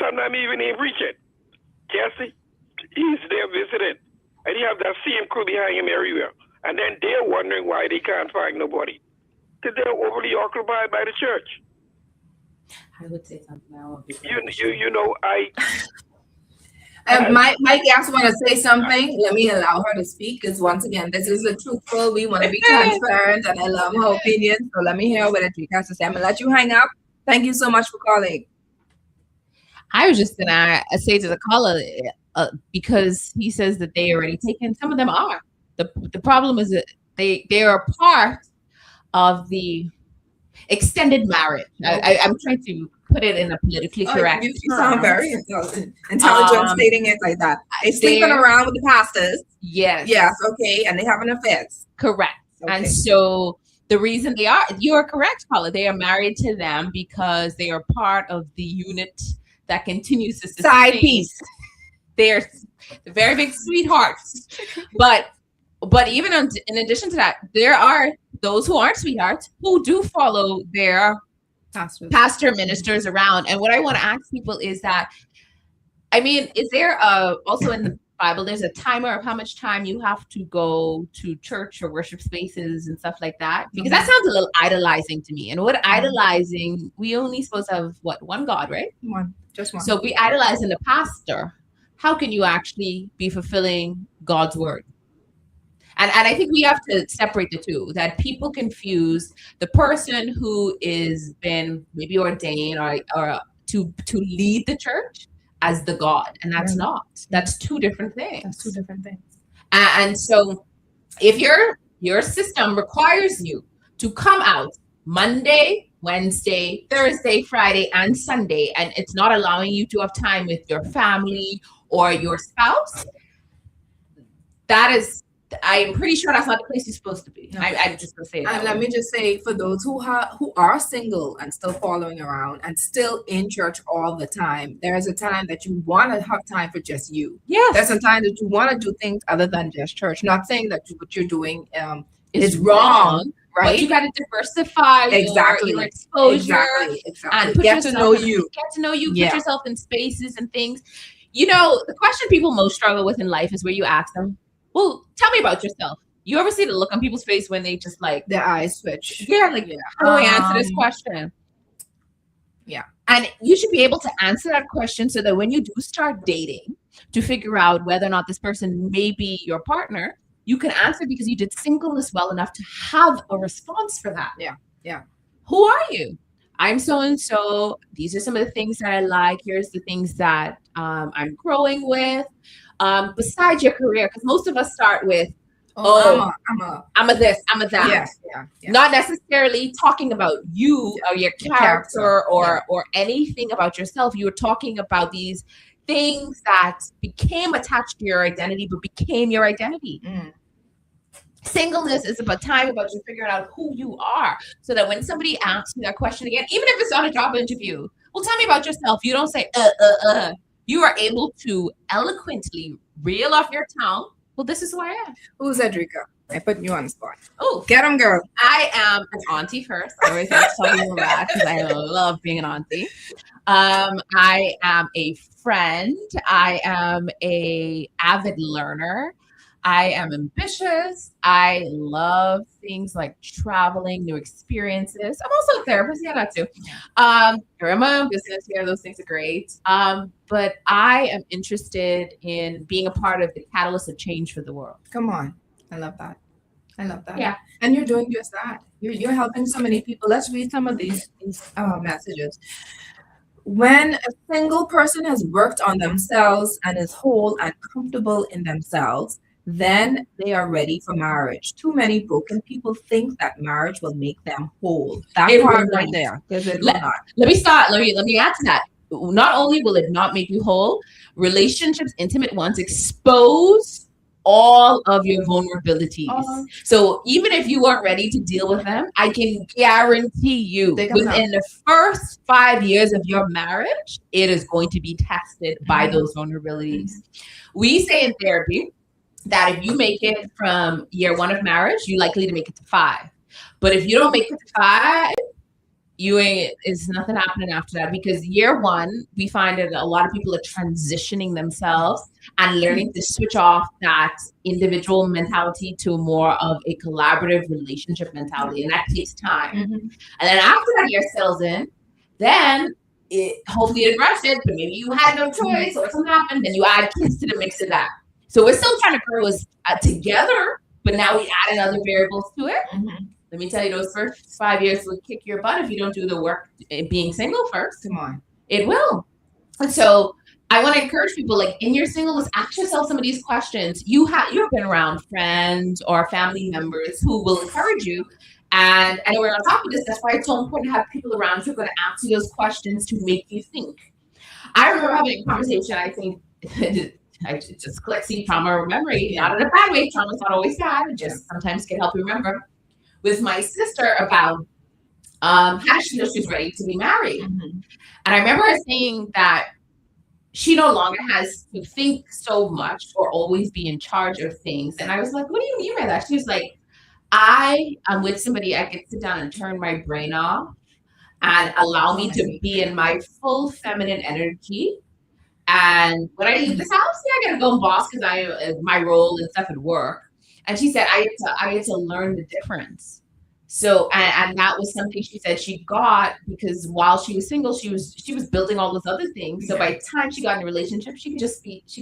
sometimes even in preaching. Jesse, he's there visiting. And you have that same crew behind him everywhere. And then they're wondering why they can't find nobody. Because they're overly occupied by the church.
I would say something.
My guests want to say something. Let me allow her to speak, because once again, this is a truthful. We want to be transparent, and I love her opinion. So let me hear what she has to say. I'm gonna let you hang up. Thank you so much for calling.
I was just gonna say to the caller, because he says that they already taken. Some of them are. The problem is that they are part of the extended marriage. I'm trying to put it in a politically correct.
You sound very intelligent stating it like that. They sleeping around with the pastors.
Yes.
Yes. Okay. And they having affairs.
Correct. Okay. And so the reason you are correct, Paula. They are married to them because they are part of the unit that continues to sustain.
Side piece.
They're very big sweethearts, but even in addition to that, there are those who aren't sweethearts who do follow their pastor ministers around. And what I want to ask people is that, I mean, is there also in the Bible, there's a timer of how much time you have to go to church or worship spaces and stuff like that? Because that sounds a little idolizing to me. And what idolizing, we only supposed to have one God, right?
Just one.
So we idolizing the pastor. How can you actually be fulfilling God's word? And I think we have to separate the two, that people confuse the person who is been maybe ordained or to lead the church as the God. And that's not. That's two different things. And so if your system requires you to come out Monday, Wednesday, Thursday, Friday, and Sunday, and it's not allowing you to have time with your family or your spouse, I'm pretty sure that's not the place you're supposed to be. No. I'm just gonna say it.
And let me just say, for those who are single and still following around and still in church all the time, there is a time that you want to have time for just you.
Yes.
There's a time that you want to do things other than just church. Not saying that what you're doing is wrong, right?
But you got to diversify your exposure and
get to know you.
Put yourself in spaces and things. You know, the question people most struggle with in life is where you ask them, well, tell me about yourself. You ever see the look on people's face when they just their eyes switch? Yeah, how do I answer this question? Yeah. And you should be able to answer that question so that when you do start dating to figure out whether or not this person may be your partner, you can answer because you did singleness well enough to have a response for that.
Yeah.
Who are you? I'm so-and-so. These are some of the things that I like. Here's the things that I'm growing with. Besides your career, because most of us start with, I'm a this, I'm a that. Yeah. Not necessarily talking about you or your character or anything about yourself. You were talking about these things that became attached to your identity, but became your identity. Singleness is about time about you figuring out who you are, so that when somebody asks you that question again, even if it's on a job interview, well, tell me about yourself. You don't say You are able to eloquently reel off your tongue. Well, this is who I am.
Who's Edrica? I put you on the spot.
Oh,
get him, girl.
I am an auntie first. I always like telling you that because I love being an auntie. I am a friend. I am a avid learner. I am ambitious. I love things like traveling, new experiences. I'm also a therapist. Yeah, that too. I run my own business. Yeah, those things are great. But I am interested in being a part of the catalyst of change for the world.
Come on. I love that. I love that.
Yeah.
And you're doing just that. You're helping so many people. Let's read some of these messages. When a single person has worked on themselves and is whole and comfortable in themselves, then they are ready for marriage. Too many broken people think that marriage will make them whole. That's part right there.
Let me add to that. Not only will it not make you whole, relationships, intimate ones, expose all of your vulnerabilities. So even if you weren't ready to deal with them, I can guarantee you within the first 5 years of your marriage, it is going to be tested by those vulnerabilities. We say in therapy that if you make it from year 1 of marriage, you're likely to make it to 5. But if you don't make it to 5, it's nothing happening after that, because year 1, we find that a lot of people are transitioning themselves and learning to switch off that individual mentality to more of a collaborative relationship mentality. And that takes time. And then after that year settles in, then hopefully it rested, but maybe you had no choice or something happened, then you add kids to the mix of that. So we're still trying to grow us together, but now we add other variables to it. Let me tell you, those first 5 years will kick your butt if you don't do the work being single first.
Come on.
It will. And so I want to encourage people, like, in your singleness, ask yourself some of these questions. You've been around friends or family members who will encourage you. And we're on top of this. That's why it's so important to have people around who are going to ask you those questions to make you think. I remember having a conversation, I think, I just collect trauma memory, not in a bad way. Trauma's not always bad. It just sometimes can help you remember. With my sister about how she knows she's ready to be married. And I remember her saying that she no longer has to think so much or always be in charge of things. And I was like, what do you mean by that? She was like, I am with somebody, I can sit down and turn my brain off and allow me to be in my full feminine energy. And when I leave this house, I gotta go and boss because my role and stuff at work. And she said, I had to learn the difference. So, and that was something she said she got because while she was single, she was building all those other things. So by the time she got in a relationship, she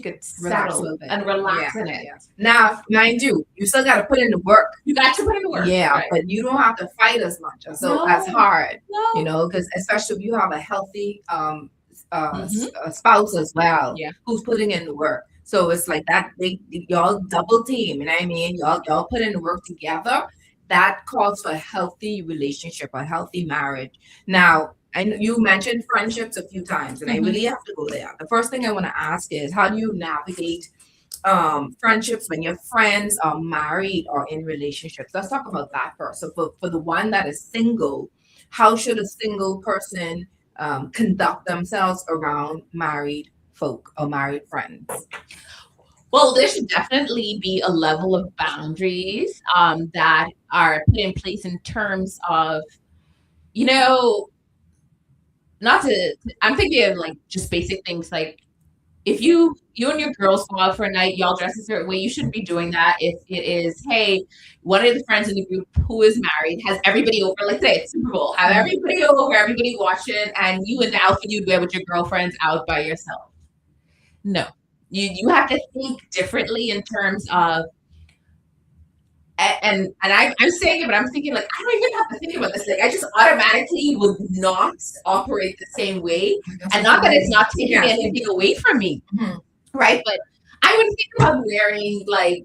could settle and relax in it.
Now, mind you, you still got to put in the work.
You got to put in the work.
Yeah, right. But you don't have to fight as much. So that's hard, because especially if you have a healthy spouse as well, who's putting in the work. So it's like that, y'all double team, you know what I mean? Y'all put in the work together. That calls for a healthy relationship, a healthy marriage. Now, you mentioned friendships a few times, and I really have to go there. The first thing I want to ask is, how do you navigate friendships when your friends are married or in relationships? Let's talk about that first. So for the one that is single, how should a single person conduct themselves around married folk or married friends?
Well, there should definitely be a level of boundaries that are put in place in terms of, I'm thinking of like just basic things like if you and your girls go out for a night, y'all dress a certain way, you shouldn't be doing that. If it is, hey, one of the friends in the group who is married has everybody over, let's say it's Super Bowl, have everybody over, everybody watching, and you in the outfit you'd wear with your girlfriends out by yourself. No. You have to think differently in terms of, and I'm saying it, but I'm thinking like, I don't even have to think about this. Like, I just automatically would not operate the same way. And not that it's not taking anything away from me, right? But I would think about wearing like,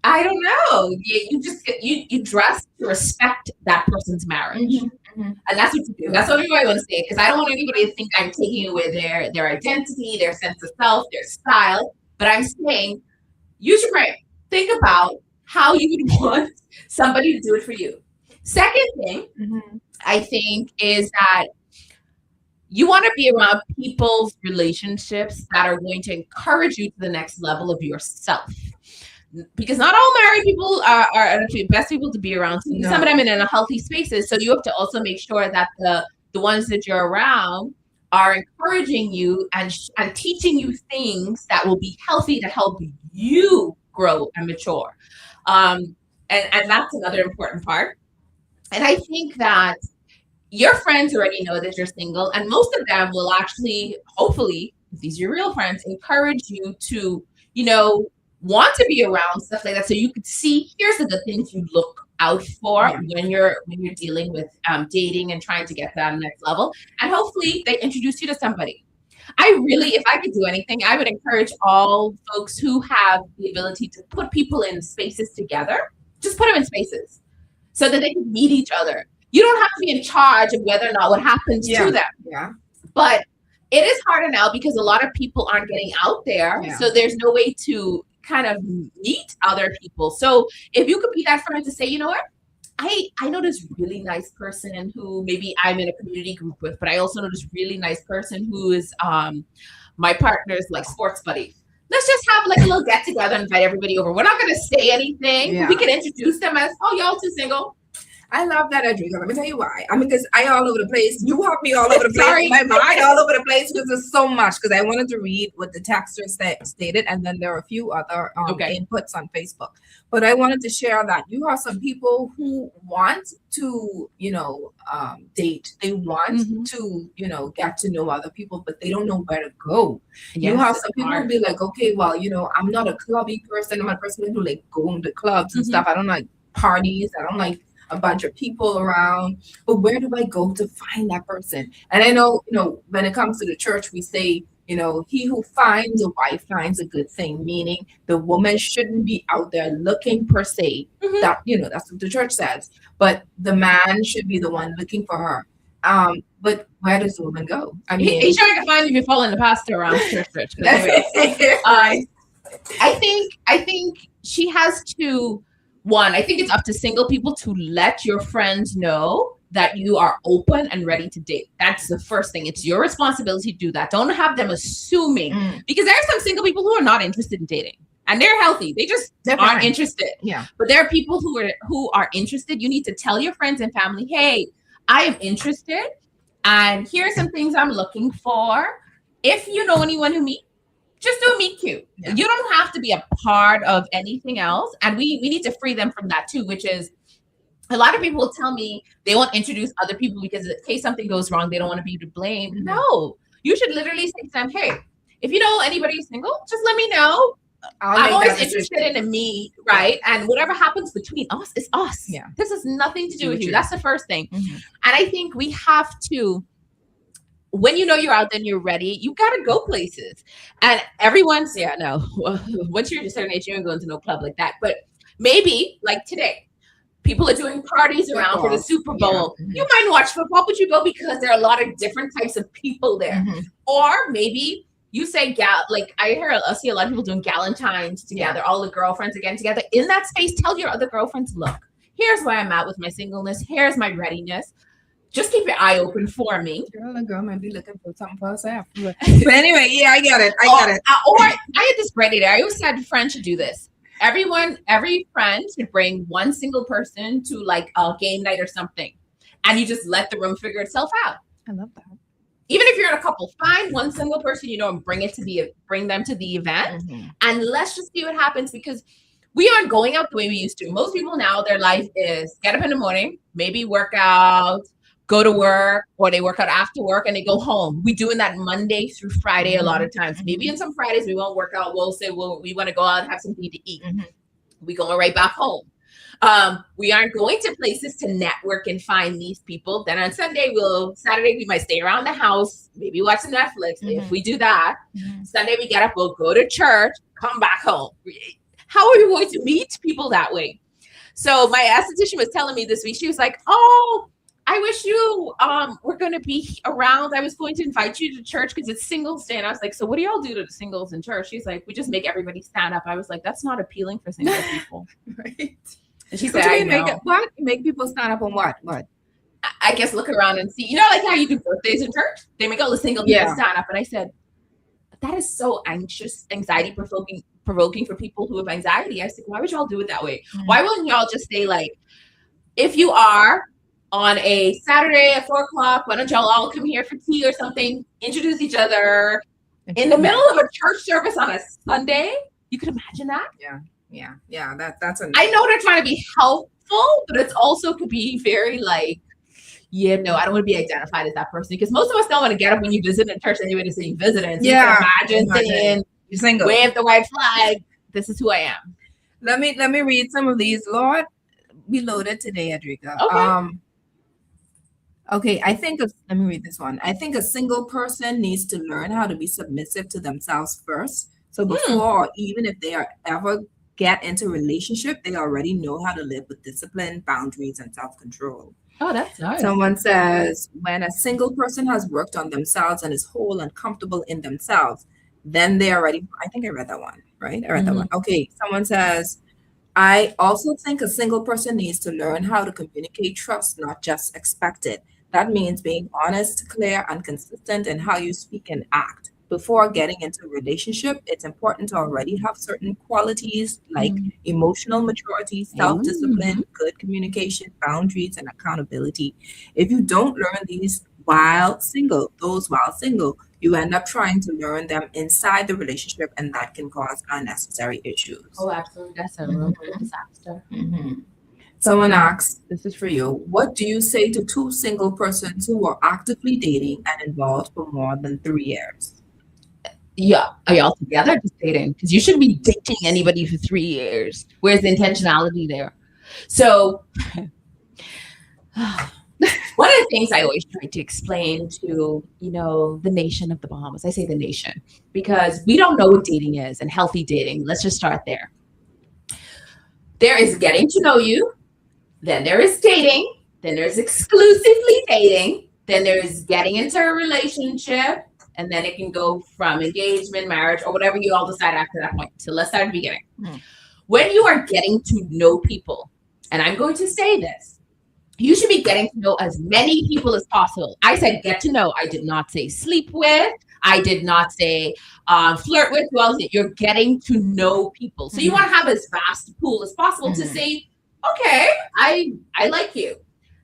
I don't know. You dress to respect that person's marriage. And that's what you do. That's what everybody want to say, because I don't want anybody to think I'm taking away their identity, their sense of self, their style. But I'm saying, use your brain. Think about how you would want somebody to do it for you. Second thing, I think, is that you want to be around people's relationships that are going to encourage you to the next level of yourself. Because not all married people are the best people to be around. No. Some of them in healthy spaces. So you have to also make sure that the ones that you're around are encouraging you and teaching you things that will be healthy to help you grow and mature. And that's another important part. And I think that your friends already know that you're single, and most of them will actually, hopefully, if these are your real friends, encourage you to, want to be around stuff like that, so you could see, here's the good things you look out for when you're dealing with dating and trying to get to that next level. And hopefully they introduce you to somebody. If I could do anything, I would encourage all folks who have the ability to put people in spaces together, just put them in spaces so that they can meet each other. You don't have to be in charge of whether or not what happens to them. Yeah. But it is harder now because a lot of people aren't getting out there. Yeah. So there's no way to kind of meet other people. So if you could be that friend to say, you know what, I know this really nice person who maybe I'm in a community group with, but I also know this really nice person who is my partner's like sports buddy. Let's just have like a little get together and invite everybody over. We're not going to say anything. Yeah. We can introduce them as, oh, y'all two single.
I love that, Adrika. Let me tell you why. Because I all over the place. You have me all over the place. My mind all over the place because there's so much. Because I wanted to read what the texter stated, and then there are a few other inputs on Facebook. But I wanted to share that you have some people who want to, date. They want to, get to know other people, but they don't know where to go. Yes, you have some people who be like, okay, well, I'm not a clubby person. I'm a person who like going to clubs and stuff. I don't like parties. I don't like a bunch of people around, but where do I go to find that person? And I know, when it comes to the church, we say, he who finds a wife finds a good thing, meaning the woman shouldn't be out there looking per se. That, that's what the church says, but the man should be the one looking for her. But where does the woman go? I mean,
he's trying to find you if you're following the pastor around church. I think she has to. One, I think it's up to single people to let your friends know that you are open and ready to date. That's the first thing. It's your responsibility to do that. Don't have them assuming, because there are some single people who are not interested in dating and they're healthy. They're aren't interested. Yeah. But there are people who are interested. You need to tell your friends and family, hey, I am interested and here are some things I'm looking for. If you know anyone who just do a meet cute. Yeah. You don't have to be a part of anything else. And we need to free them from that too, which is a lot of people will tell me they won't introduce other people because in case something goes wrong, they don't want to be to blame. No, you should literally say to them, hey, if you know anybody single, just let me know. I'm always interested in a meet, right? And whatever happens between us is us. Yeah. This has nothing to do with you. That's the first thing. And I think we have to, when you know you're out there and you're ready, you got to go places. And everyone's, once you're a certain age, you don't go into no club like that. But maybe, like today, people are doing parties around for the Super Bowl. Yeah. You might watch football, but you go because there are a lot of different types of people there. Or maybe you say, I see a lot of people doing Galentine's together, all the girlfriends again together. In that space, tell your other girlfriends, look, here's where I'm at with my singleness. Here's my readiness. Just keep your eye open for me.
Girl might be looking for something for herself. But anyway, I get it.
Or I had this great idea. I always said friends should do this. Every friend should bring one single person to like a game night or something. And you just let the room figure itself out.
I love that.
Even if you're in a couple, find one single person and bring them to the event. And let's just see what happens, because we aren't going out the way we used to. Most people now, their life is get up in the morning, maybe work out, go to work, or they work out after work and they go home. We're doing that Monday through Friday a lot of times. Maybe on some Fridays we won't work out. We'll say, we want to go out and have something to eat. We're going right back home. We aren't going to places to network and find these people. Then on Saturday we might stay around the house, maybe watch some Netflix. If we do that, Sunday we get up, we'll go to church, come back home. How are you going to meet people that way? So my esthetician was telling me this week, she was like, I wish you were going to be around. I was going to invite you to church because it's singles day. And I was like, so what do y'all do to the singles in church? She's like, we just make everybody stand up. I was like, that's not appealing for single people.
Right.
And she said, I know.
What? Make people stand up on what? What?
I guess look around and see. You know, like how you do birthdays in church? They make all the single people stand up. And I said, that is so anxiety provoking for people who have anxiety. I said, why would y'all do it that way? Mm-hmm. Why wouldn't y'all just say, like, if you are on a Saturday at 4 o'clock, why don't y'all all come here for tea or something, introduce each other in the middle of a church service on a Sunday? You could imagine that?
Yeah. That's
I know they're trying to be helpful, but it's also could be very like, I don't want to be identified as that person, because most of us don't want to get up when you visit in church anyway to say you visited. So imagine saying,
you're single,
wave the white flag. This is who I am.
Let me read some of these. Lord, be loaded today, Adrika.
Okay.
Okay, let me read this one. I think a single person needs to learn how to be submissive to themselves first. So before, even if they are ever get into a relationship, they already know how to live with discipline, boundaries, and self-control.
Oh, that's nice.
Someone says, when a single person has worked on themselves and is whole and comfortable in themselves, then they are ready. I think I read that one, right? I read that one. Okay, someone says, I also think a single person needs to learn how to communicate trust, not just expect it. That means being honest, clear, and consistent in how you speak and act. Before getting into a relationship, it's important to already have certain qualities like emotional maturity, self-discipline, good communication, boundaries, and accountability. If you don't learn these while single, you end up trying to learn them inside the relationship, and that can cause unnecessary issues.
Oh, absolutely. That's a real disaster.
Someone asks, this is for you, what do you say to two single persons who are actively dating and involved for more than 3 years?
Yeah. Are y'all together just dating? Because you shouldn't be dating anybody for 3 years. Where's the intentionality there? So one of the things I always try to explain to, the nation of the Bahamas, I say the nation, because we don't know what dating is and healthy dating. Let's just start there. There is getting to know you. Then there is dating. Then there's exclusively dating. Then there is getting into a relationship. And then it can go from engagement, marriage, or whatever you all decide after that point. So let's start at the beginning. When you are getting to know people, and I'm going to say this, you should be getting to know as many people as possible. I said get to know. I did not say sleep with. I did not say flirt with. Well, you're getting to know people. So you want to have as vast a pool as possible to say, okay, I like you.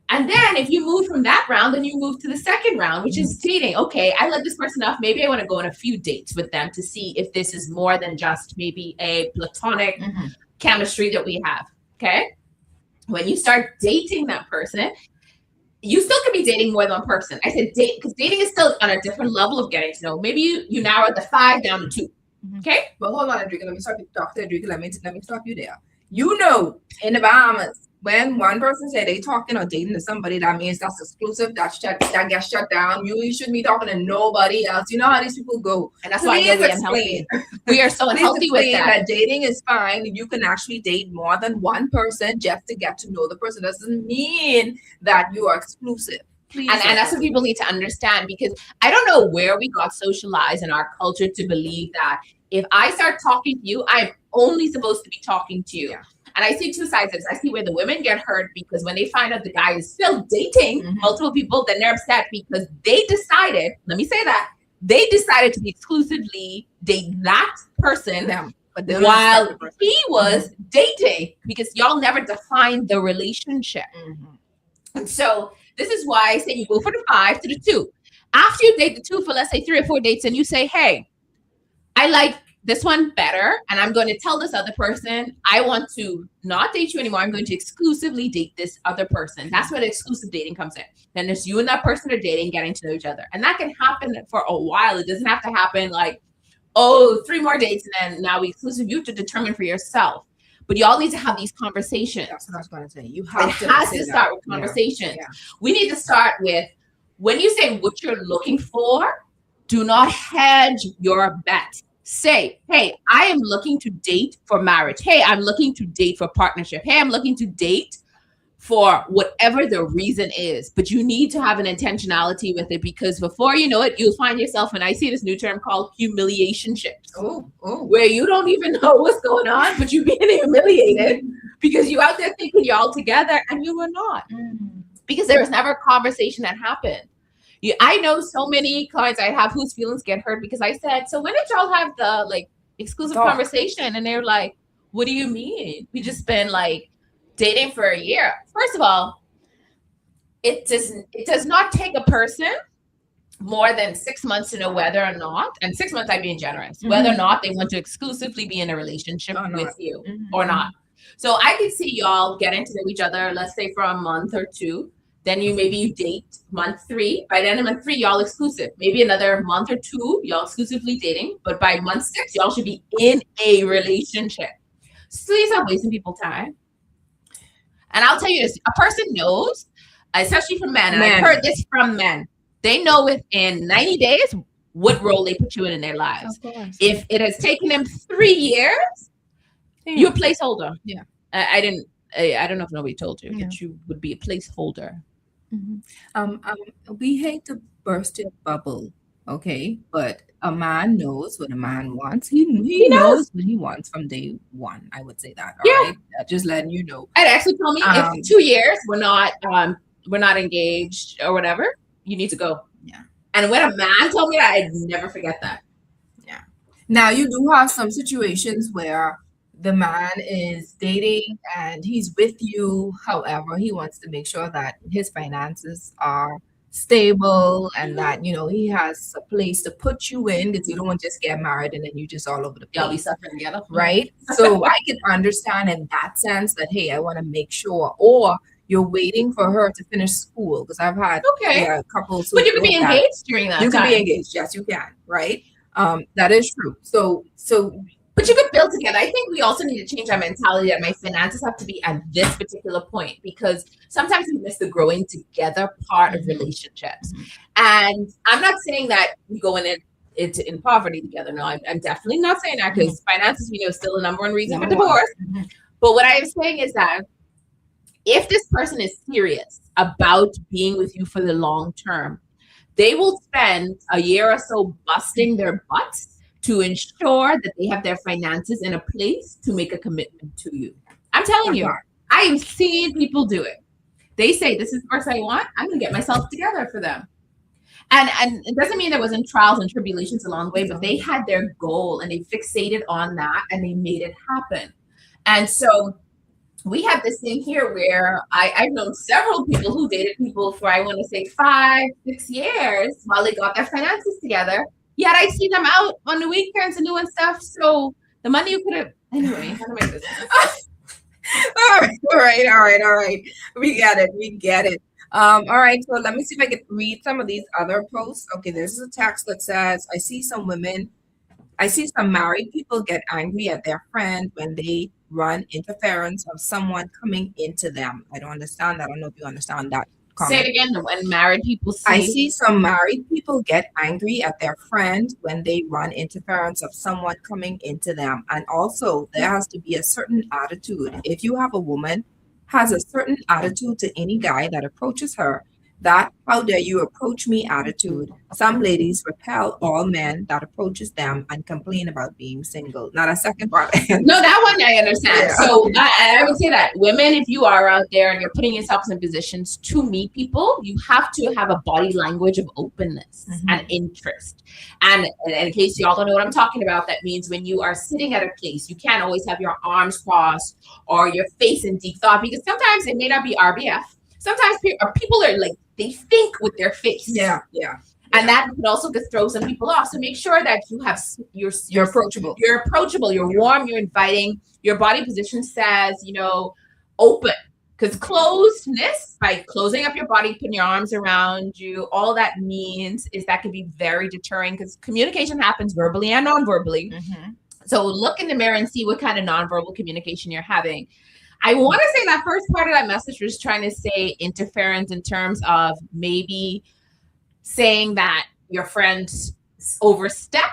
And then if you move from that round, then you move to the second round, which is dating. Okay, I like this person enough. Maybe I want to go on a few dates with them to see if this is more than just maybe a platonic chemistry that we have. Okay. When you start dating that person, you still could be dating more than one person. I said date because dating is still on a different level of getting to know. Maybe you narrow the 5 down to 2. Okay.
But hold on, Adrika. Let me stop you, Dr. Adrika. Let me stop you there. In the Bahamas, when one person say they talking or dating to somebody, that means that's exclusive. That gets shut down. You shouldn't be talking to nobody else. You know how these people go.
And that's why I know we're unhealthy. We are so unhealthy with that.
Dating is fine. You can actually date more than one person just to get to know the person. Doesn't mean that you are exclusive.
And that's what people need to understand, because I don't know where we got socialized in our culture to believe that if I start talking to you, I'm only supposed to be talking to you. Yeah. And I see two sides of this. I see where the women get hurt because when they find out the guy is still dating multiple people, then they're upset because they decided, let me say that, they decided to exclusively date that person while he was dating, because y'all never defined the relationship. And so this is why I say you go for the 5 to the 2. After you date the 2 for, let's say, 3 or 4 dates, and you say, hey, I like this one better, and I'm going to tell this other person, I want to not date you anymore. I'm going to exclusively date this other person. That's where the exclusive dating comes in. Then there's you and that person are dating, getting to know each other. And that can happen for a while. It doesn't have to happen like, 3 more dates, and then now we exclusive. You have to determine for yourself. But y'all need to have these conversations.
That's what I was going to say.
It has to start with conversations. Yeah. We need to start with, when you say what you're looking for, do not hedge your bet. Say, hey, I am looking to date for marriage. Hey, I'm looking to date for partnership. Hey, I'm looking to date for whatever the reason is, but you need to have an intentionality with it, because before you know it, you'll find yourself, and I see this new term called humiliation ships, where you don't even know what's going on, but you're being humiliated because you out there thinking you're all together and you were not, because there was never a conversation that happened. I know so many clients I have whose feelings get hurt because I said, so when did y'all have the like exclusive conversation? And they're like, what do you mean? We just been like dating for a year. First of all, it does not take a person more than 6 months to know whether or not, and 6 months I'm being generous, whether or not they want to exclusively be in a relationship with you or not. So I can see y'all getting to know each other, let's say for a month or two. Then you date month 3. By the end of month 3, y'all exclusive. Maybe another month or 2, y'all exclusively dating. But by month 6, y'all should be in a relationship. So please stop wasting people's time. And I'll tell you this, a person knows, especially from men, and I've heard this from men, they know within 90 days what role they put you in their lives. If it has taken them 3 years, you're a placeholder. Yeah. I don't know if nobody told you, but you would be a placeholder.
We hate to burst your bubble, okay? But a man knows what a man wants. He knows what he wants from day one. I would say that. All right? Just letting you know.
I'd actually tell me if 2 years we're not engaged or whatever, you need to go.
Yeah.
And when a man told me that, I'd never forget that.
Yeah. Now you do have some situations where the man is dating and he's with you. However, he wants to make sure that his finances are stable and that, he has a place to put you in, because you don't want to just get married and then you just all over the place.
Y'all be suffering together.
Right? So I can understand in that sense that, hey, I want to make sure, or you're waiting for her to finish school, because I've had couples.
But you can be engaged during that time.
You can be engaged. Yes, you can. Right? That is true. So
but you could build together. I think we also need to change our mentality that my finances have to be at this particular point, because sometimes we miss the growing together part of relationships. And I'm not saying that we go in poverty together. No, I'm definitely not saying that, because finances, we know, is still the number one reason for divorce. But what I am saying is that if this person is serious about being with you for the long term, they will spend a year or so busting their butts to ensure that they have their finances in a place to make a commitment to you. I'm telling you, I have seen people do it. They say, this is the person I want. I'm going to get myself together for them. And it doesn't mean there wasn't trials and tribulations along the way, but they had their goal and they fixated on that and they made it happen. And so we have this thing here where I've known several people who dated people for, I want to say 5-6 years while they got their finances together. Yet I see them out on the weekends and doing stuff. So the money you could have, anyway, how do I make this?
All right. We get it. All right. So let me see if I can read some of these other posts. Okay, there's a text that says, I see some married people get angry at their friend when they run interference of someone coming into them. I don't understand that. I don't know if you understand that.
Say it again. When married people
I see some married people get angry at their friend when they run interference of someone coming into them. And also, there has to be a certain attitude. If you have a woman has a certain attitude to any guy that approaches her, that how dare you approach me attitude. Some ladies repel all men that approaches them and complain about being single. Not a second part.
No, that one I understand. Yeah. So I would say that women, if you are out there and you're putting yourself in positions to meet people, you have to have a body language of openness and interest. And in case y'all don't know what I'm talking about, that means when you are sitting at a place, you can't always have your arms crossed or your face in deep thought, because sometimes it may not be RBF. Sometimes people are like, they think with their face.
Yeah.
And that could also throw some people off. So make sure that you're
approachable.
You're approachable. You're warm. You're inviting. Your body position says, open. Because closedness, by closing up your body, putting your arms around you, all that means is that can be very deterring, because communication happens verbally and non-verbally. So look in the mirror and see what kind of non-verbal communication you're having. I want to say that first part of that message was trying to say interference in terms of maybe saying that your friends overstep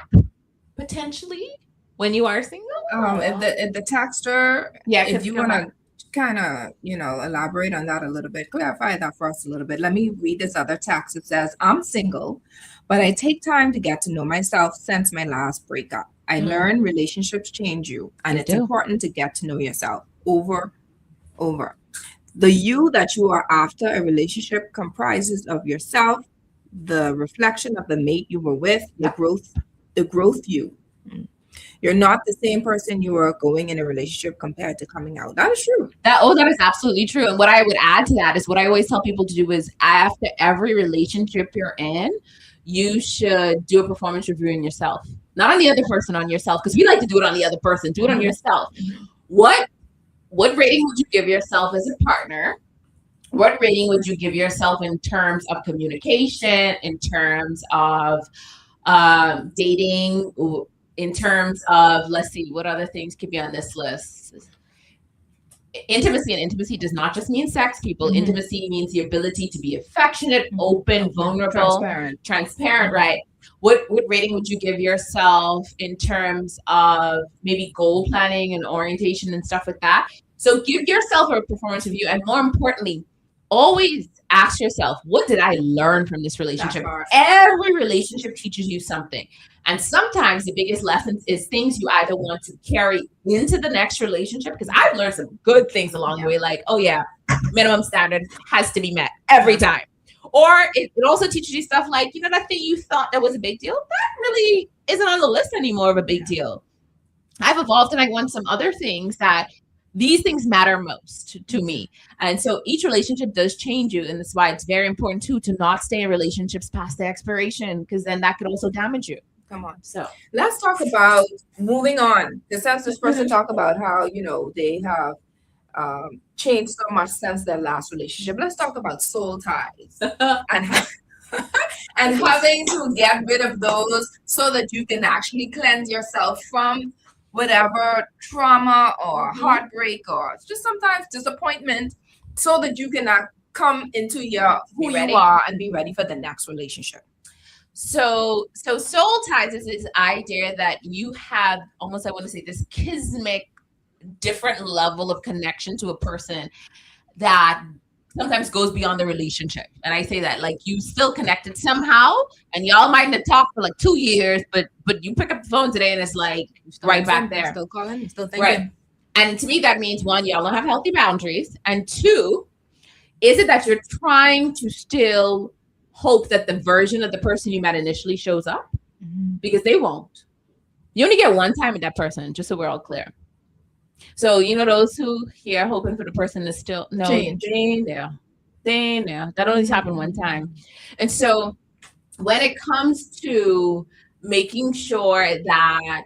potentially when you are single.
If the texter, if you want to kind of, elaborate on that a little bit, clarify that for us a little bit. Let me read this other text. It says, I'm single, but I take time to get to know myself since my last breakup. I learned relationships change you, and it's important to get to know yourself over. The you that you are after a relationship comprises of yourself, the reflection of the mate you were with, the growth you. You're not the same person you were going in a relationship compared to coming out. That is true.
That is absolutely true. And what I would add to that is what I always tell people to do is after every relationship you're in, you should do a performance review on yourself. Not on the other person, on yourself. Because we like to do it on the other person. Do it on yourself. What rating would you give yourself as a partner? What rating would you give yourself in terms of communication, in terms of dating, in terms of, let's see, what other things could be on this list? Intimacy, and intimacy does not just mean sex, people. Intimacy means the ability to be affectionate, open, vulnerable, transparent, right? What rating would you give yourself in terms of maybe goal planning and orientation and stuff like that? So give yourself a performance review, and more importantly, always ask yourself, what did I learn from this relationship? Every relationship teaches you something. And sometimes the biggest lessons is things you either want to carry into the next relationship, because I've learned some good things along the way, like, oh yeah, minimum standard has to be met every time. Or it also teaches you stuff like, that thing you thought that was a big deal, that really isn't on the list anymore of a big deal. I've evolved and I want some other things that these things matter most to me. And so each relationship does change you. And that's why it's very important too, to not stay in relationships past the expiration, because then that could also damage you.
Come on. So let's talk about moving on. This person talk about how, they have changed so much since their last relationship. Let's talk about soul ties and having to get rid of those so that you can actually cleanse yourself from whatever trauma or heartbreak or just sometimes disappointment, so that you can come into who you are and be ready for the next relationship.
So soul ties is this idea that you have almost, I want to say, this kismic different level of connection to a person that sometimes goes beyond the relationship. And I say that, like, you still connected somehow, and y'all might not talk for like 2 years, but you pick up the phone today and it's like right back there.
Still calling, still thinking.
Right. And to me, that means, one, y'all don't have healthy boundaries. And two, is it that you're trying to still hope that the version of the person you met initially shows up? Because they won't. You only get one time with that person, just so we're all clear. So, those who here hoping for the person to still, no, Jane there. That only happened one time. And so when it comes to making sure that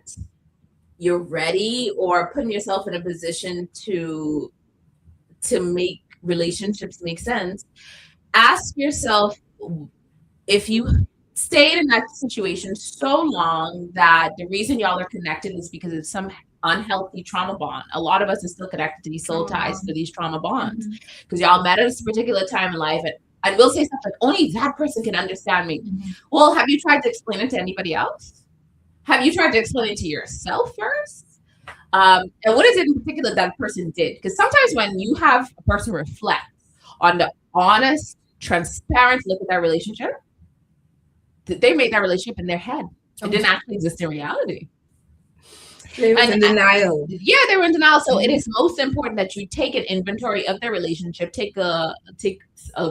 you're ready or putting yourself in a position to make relationships make sense, ask yourself, if you stayed in that situation so long that the reason y'all are connected is because of some unhealthy trauma bond. A lot of us are still connected to these soul ties, to these trauma bonds, because y'all met at a particular time in life. And I will say stuff like, only that person can understand me. Well, have you tried to explain it to anybody else? Have you tried to explain it to yourself first? And what is it in particular that person did? Because sometimes when you have a person reflect on the honest, transparent look at that relationship, they made that relationship in their head. It didn't actually exist in reality.
They were in denial.
Yeah, they were in denial. So it is most important that you take an inventory of their relationship, take a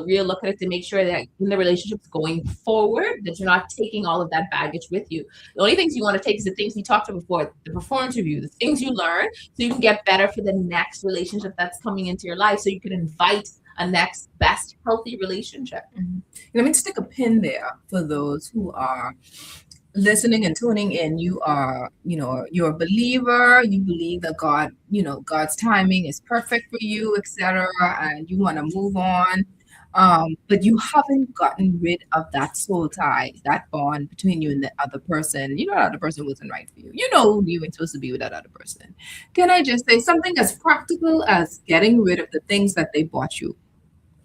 real look at it to make sure that in the relationship's going forward, that you're not taking all of that baggage with you. The only things you want to take is the things we talked about before, the performance review, the things you learn, so you can get better for the next relationship that's coming into your life, so you can invite a next best healthy relationship.
Let me stick a pin there for those who are listening and tuning in. You are, you're a believer. You believe that God, God's timing is perfect for you, etc., and you want to move on. But you haven't gotten rid of that soul tie, that bond between you and the other person. That other person wasn't right for you. You weren't supposed to be with that other person. Can I just say something as practical as getting rid of the things that they bought you?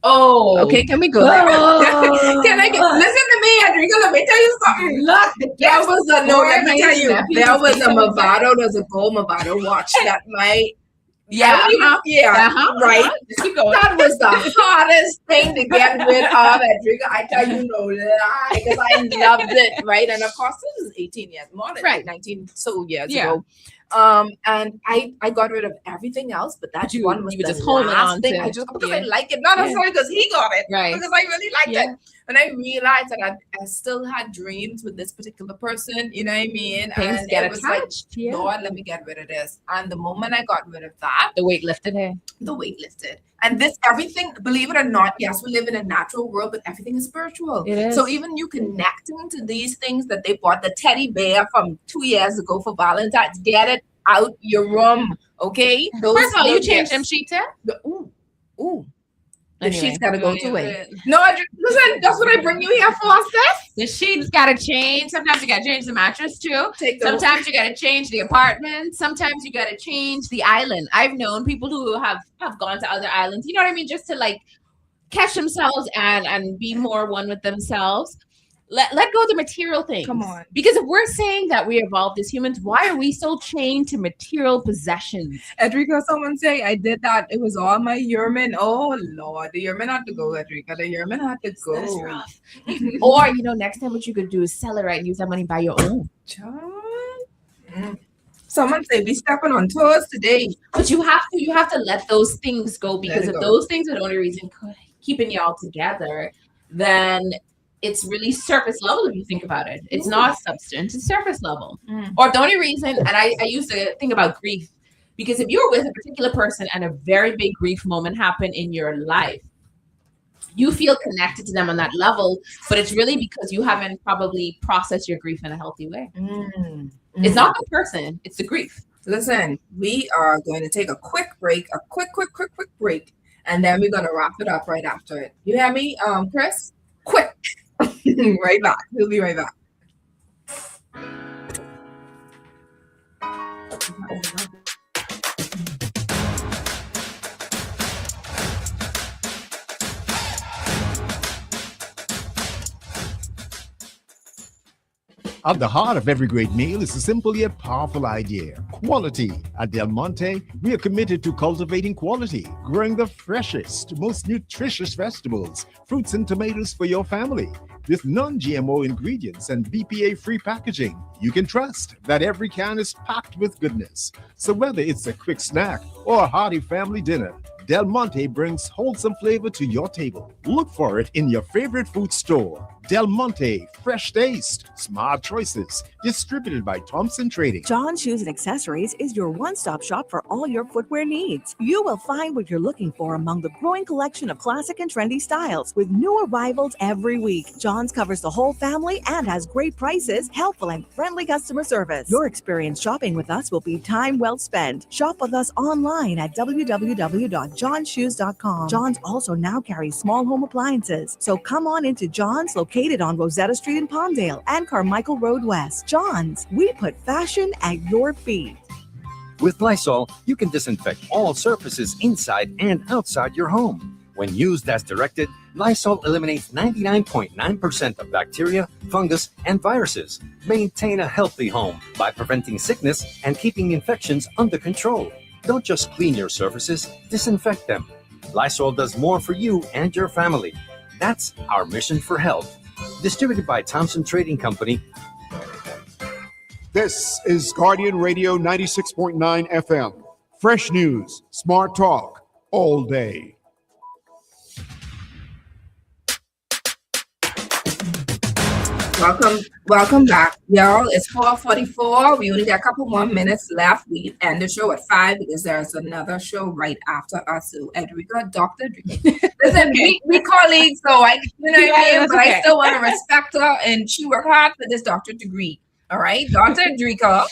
Oh,
okay. Can we go there? Can I listen to me, Adrica? Let me tell you something. Let me tell you. There was a Movado, there's a gold Movado watch that my
Yeah,
right.
Just keep going.
That was the hardest thing to get rid of, Edrica. I tell you no lie, because I loved it, right? And of course, this is 18 years, more than 19 so years ago. And I got rid of everything else, but that one was the last thing. I just because I like it, not necessarily because he got it, because I really liked it. And I realized that I still had dreams with this particular person, you know what I mean?
Things
and
get
it was
attached.
like, Lord, let me get rid of this. And the moment I got rid of that,
the weight lifted.
The weight lifted. And this everything, believe it or not, yes, we live in a natural world, but everything is spiritual.
It is.
So even you connecting to these things that they bought, the teddy bear from 2 years ago for Valentine's, get it out your room, okay?
First of all, you changed them sheets,
Ooh. The
Anyway,
sheets gotta go away. No, listen, that's what I bring you here for, sis.
The sheets gotta change. Sometimes you gotta change the mattress too. Sometimes you gotta change the apartment. Sometimes you gotta change the island. I've known people who have gone to other islands, you know what I mean, just to like catch themselves and be more one with themselves. Let go of the material things.
Come on.
Because if we're saying that we evolved as humans, why are we so chained to material possessions?
Edrica, someone say I did that. It was all my urine. Oh Lord, the urine had to go, Edrica. The urine had to go.
That's rough. Or, next time what you could do is sell it right and use that money buy your own.
Someone say we stepping on toes today.
But you have to let those things go, because if those things are the only reason keeping you all together, then it's really surface level if you think about it. It's not substance, it's surface level. Or the only reason, and I used to think about grief, because if you're with a particular person and a very big grief moment happened in your life, you feel connected to them on that level, but it's really because you haven't probably processed your grief in a healthy way. It's not the person, it's the grief.
Listen, we are going to take a quick break, a quick break, and then we're going to wrap it up right after it. You hear me, Chris? Quick. Right back. We'll be right back.
At the heart of every great meal is a simple yet powerful idea: quality. At Del Monte, we are committed to cultivating quality, growing the freshest, most nutritious vegetables, fruits, and tomatoes for your family. With non-GMO ingredients and BPA-free packaging, you can trust that every can is packed with goodness. So whether it's a quick snack or a hearty family dinner, Del Monte brings wholesome flavor to your table. Look for it in your favorite food store. Del Monte, fresh taste, smart choices. Distributed by Thompson Trading.
John Shoes and Accessories is your one-stop shop for all your footwear needs. You will find what you're looking for among the growing collection of classic and trendy styles with new arrivals every week. John's covers the whole family and has great prices, helpful and friendly customer service. Your experience shopping with us will be time well spent. Shop with us online at www.johnshoes.com. John's also now carries small home appliances. So come on into John's, located on Rosetta Street in Palmdale and Carmichael Road West. John's, we put fashion at your feet.
With Lysol, you can disinfect all surfaces inside and outside your home. When used as directed, Lysol eliminates 99.9% of bacteria, fungus, and viruses. Maintain a healthy home by preventing sickness and keeping infections under control. Don't just clean your surfaces, disinfect them. Lysol does more for you and your family. That's our mission for health. Distributed by Thompson Trading Company.
This is Guardian Radio 96.9 FM. Fresh news, smart talk, all day.
Welcome back, y'all. It's 4:44. We only got a couple more minutes left. We end the show at 5 because there's another show right after us. So Edrica, Dr. Edrica. Listen, we colleagues, so I still want to respect her, and she worked hard for this doctorate degree. All right, Dr. Edrica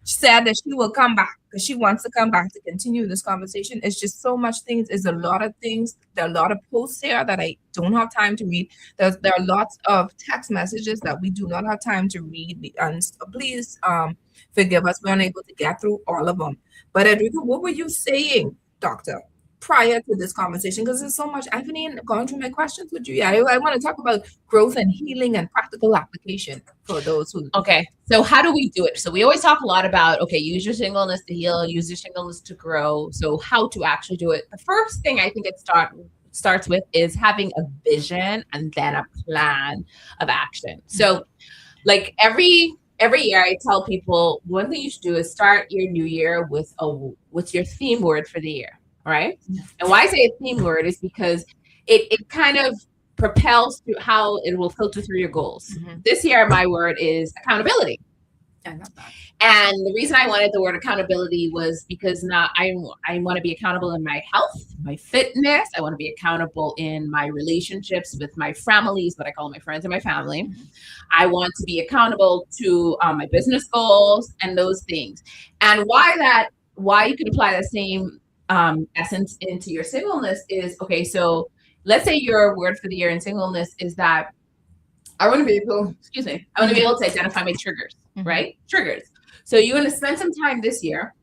said that she will come back because she wants to come back to continue this conversation. It's just so much things. There's a lot of things. There are a lot of posts here that I don't have time to read. There are lots of text messages that we do not have time to read. And please forgive us. We're unable to get through all of them. But Edrica, what were you saying, doctor? prior to this conversation, because there's so much. I haven't even gone through my questions with you. Yeah, I want to talk about growth and healing and practical application for those who.
Okay, so how do we do it? So we always talk a lot about, okay, use your singleness to heal, use your singleness to grow. So how to actually do it? The first thing I think it starts with is having a vision and then a plan of action. So like every year I tell people one thing you should do is start your new year with your theme word for the year. Right. And why I say a theme word is because it kind of propels through how it will filter through your goals. This year, my word is accountability.
I love that.
And the reason I wanted the word accountability was because I want to be accountable in my health, my fitness. I want to be accountable in my relationships with my families, what I call my friends and my family. I want to be accountable to my business goals and those things. And why you can apply the same essence into your singleness is, okay, so let's say your word for the year in singleness is that I want to be able to identify my triggers, right? Triggers. So you want to spend some time this year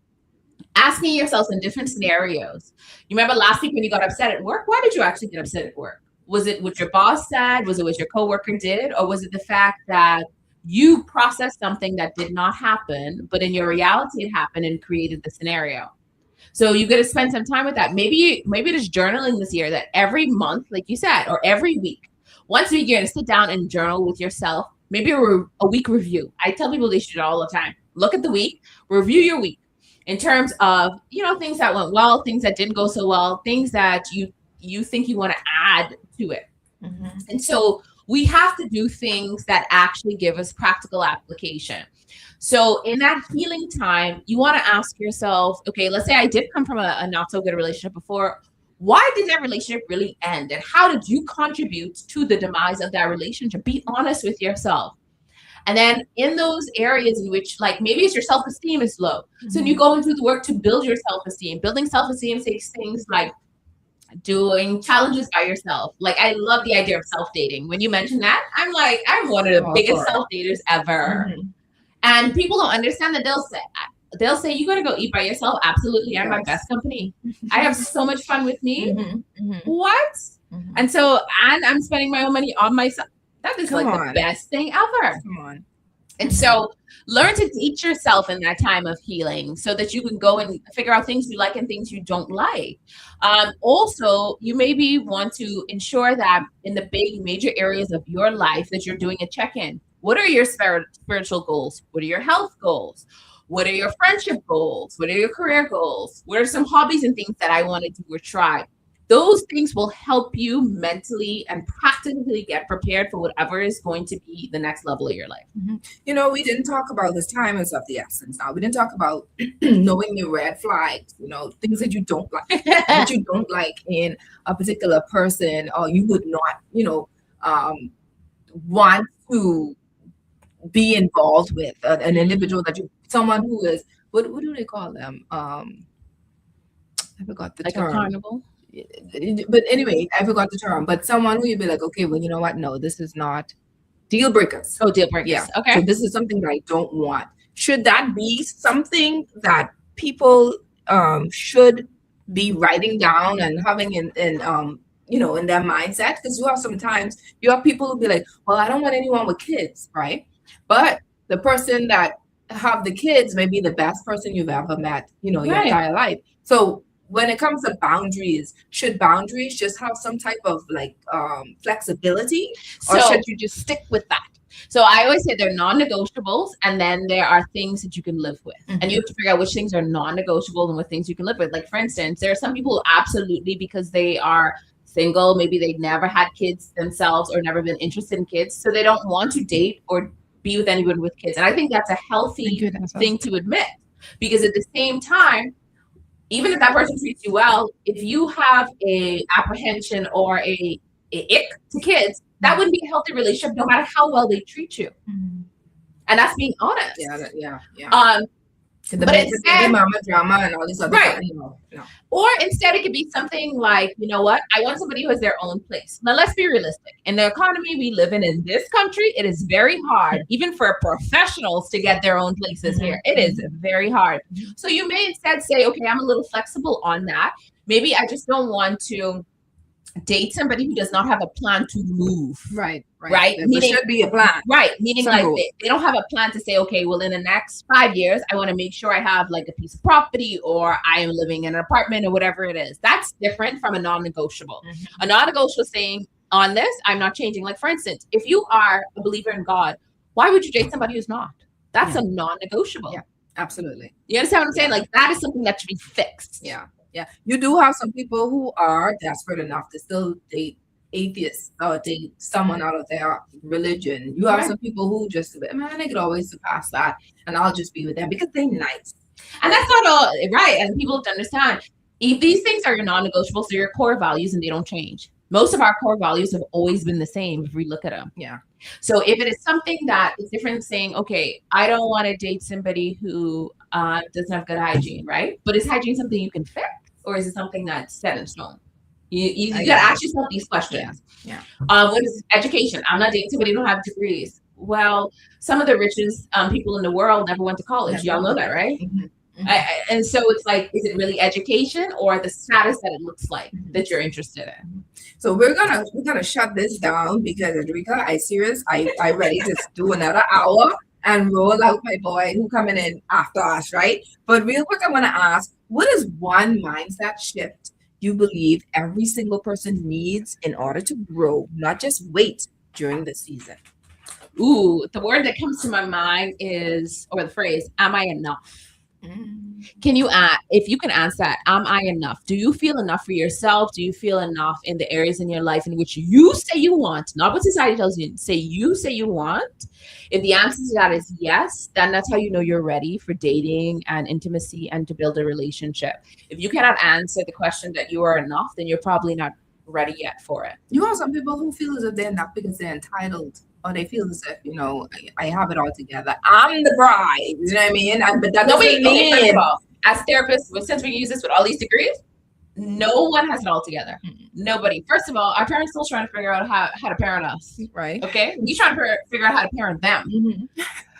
asking yourself in different scenarios. You remember last week when you got upset at work? Why did you actually get upset at work? Was it what your boss said? Was it what your coworker did? Or was it the fact that you processed something that did not happen, but in your reality it happened and created the scenario? So you got to spend some time with that. Maybe it is journaling this year, that every month, like you said, or every week, once a week, you're going to sit down and journal with yourself. Maybe a week review. I tell people they should do it all the time. Look at the week, review your week in terms of, things that went well, things that didn't go so well, things that you think you want to add to it. And so we have to do things that actually give us practical application. So in that healing time, you want to ask yourself, okay, let's say I did come from a not so good relationship before. Why did that relationship really end? And how did you contribute to the demise of that relationship? Be honest with yourself. And then in those areas in which, like, maybe it's your self-esteem is low. So you go into the work to build your self-esteem. Building self-esteem takes things like doing challenges by yourself. Like, I love the idea of self-dating. When you mention that, I'm one of the biggest self-daters ever. And people don't understand that. They'll say, you got to go eat by yourself. Absolutely. I'm my best company. I have so much fun with me. What? And so, and I'm spending my own money on myself. That is the best thing ever. Come on. And so learn to teach yourself in that time of healing so that you can go and figure out things you like and things you don't like. Also, you maybe want to ensure that in the big major areas of your life that you're doing a check-in. What are your spiritual goals? What are your health goals? What are your friendship goals? What are your career goals? What are some hobbies and things that I want to do or try? Those things will help you mentally and practically get prepared for whatever is going to be the next level of your life.
We didn't talk about this time is of the essence. Now, we didn't talk about knowing your red flags, things that you don't like, that you don't like in a particular person, or you would not, want to be involved with an individual someone who is, what do they call them? I forgot the term.
Like a carnival?
But anyway, I forgot the term. But someone who you'd be like, okay, well, you know what? No, this is not deal breakers.
Oh, deal breakers.
Yeah.
Okay.
So this is something that I don't want. Should that be something that people should be writing down and having in their mindset? Because you have people who be like, well, I don't want anyone with kids, right? But the person that have the kids may be the best person you've ever met, your entire life. So when it comes to boundaries, should boundaries just have some type of flexibility, or should you just stick with that?
So I always say they're non-negotiables, and then there are things that you can live with. And you have to figure out which things are non-negotiable and what things you can live with. Like, for instance, there are some people who absolutely, because they are single, maybe they've never had kids themselves or never been interested in kids, so they don't want to date or be with anyone with kids. And I think that's a healthy thing to admit, because at the same time, even if that person treats you well, if you have a apprehension or a ick to kids, that wouldn't be a healthy relationship no matter how well they treat you. And that's being honest.
Yeah. But instead, mama drama and all this other stuff,
Or instead, it could be something like, you know what? I want somebody who has their own place. Now, let's be realistic. In the economy we live in this country, it is very hard, even for professionals, to get their own places here. It is very hard. So you may instead say, okay, I'm a little flexible on that. maybe I just don't want to date somebody who does not have a plan to move.
Right.
Meaning,
there should be a plan.
Right. Meaning
Some
like
rules.
they don't have a plan to say, okay, well, in the next 5 years, I want to make sure I have like a piece of property or I am living in an apartment or whatever it is. That's different from a non-negotiable. A non-negotiable saying on this, I'm not changing. Like, for instance, if you are a believer in God, why would you date somebody who's not? That's a non-negotiable.
Yeah, absolutely.
You understand what I'm saying? Like, that is something that should be fixed.
Yeah. You do have some people who are desperate enough to still date atheists or date someone out of their religion. You have some people who just, man, they could always surpass that, and I'll just be with them because they're nice.
And that's not all right. And people have to understand, if these things are your non-negotiables, they're your core values and they don't change. Most of our core values have always been the same if we look at them.
Yeah.
So if it is something that is different, saying, okay, I don't want to date somebody who doesn't have good hygiene, right? But is hygiene something you can fix, or is it something that's set in stone? You got to ask yourself these questions.
Yeah.
What is education? I'm not dating somebody who don't have degrees. Well, some of the richest people in the world never went to college. Y'all know that, right? And so it's like, is it really education or the status that it looks like that you're interested in?
So we're gonna shut this down because Edrica, I serious. I ready to do another hour and roll out my boy who coming in after us, right? But real quick, I want to ask, what is one mindset shift you believe every single person needs in order to grow, not just wait during the season?
Ooh, the word that comes to my mind is, or the phrase, am I enough? Can you if you can answer that, am I enough? Do you feel enough for yourself? Do you feel enough in the areas in your life in which you say you want, not what society tells you, you say you want? If the answer to that is yes, then that's how you know you're ready for dating and intimacy and to build a relationship. If you cannot answer the question that you are enough, then you're probably not ready yet for it.
You have some people who feel as if they're enough because they're entitled, or they feel as if, I have it all together. I'm the bride. You know what I mean? But that doesn't mean.
First of all, as therapists, since we use this with all these degrees, no one has it all together. Nobody. First of all, our parents still trying to figure out how to parent us.
Right.
Okay. You trying to figure out how to parent them.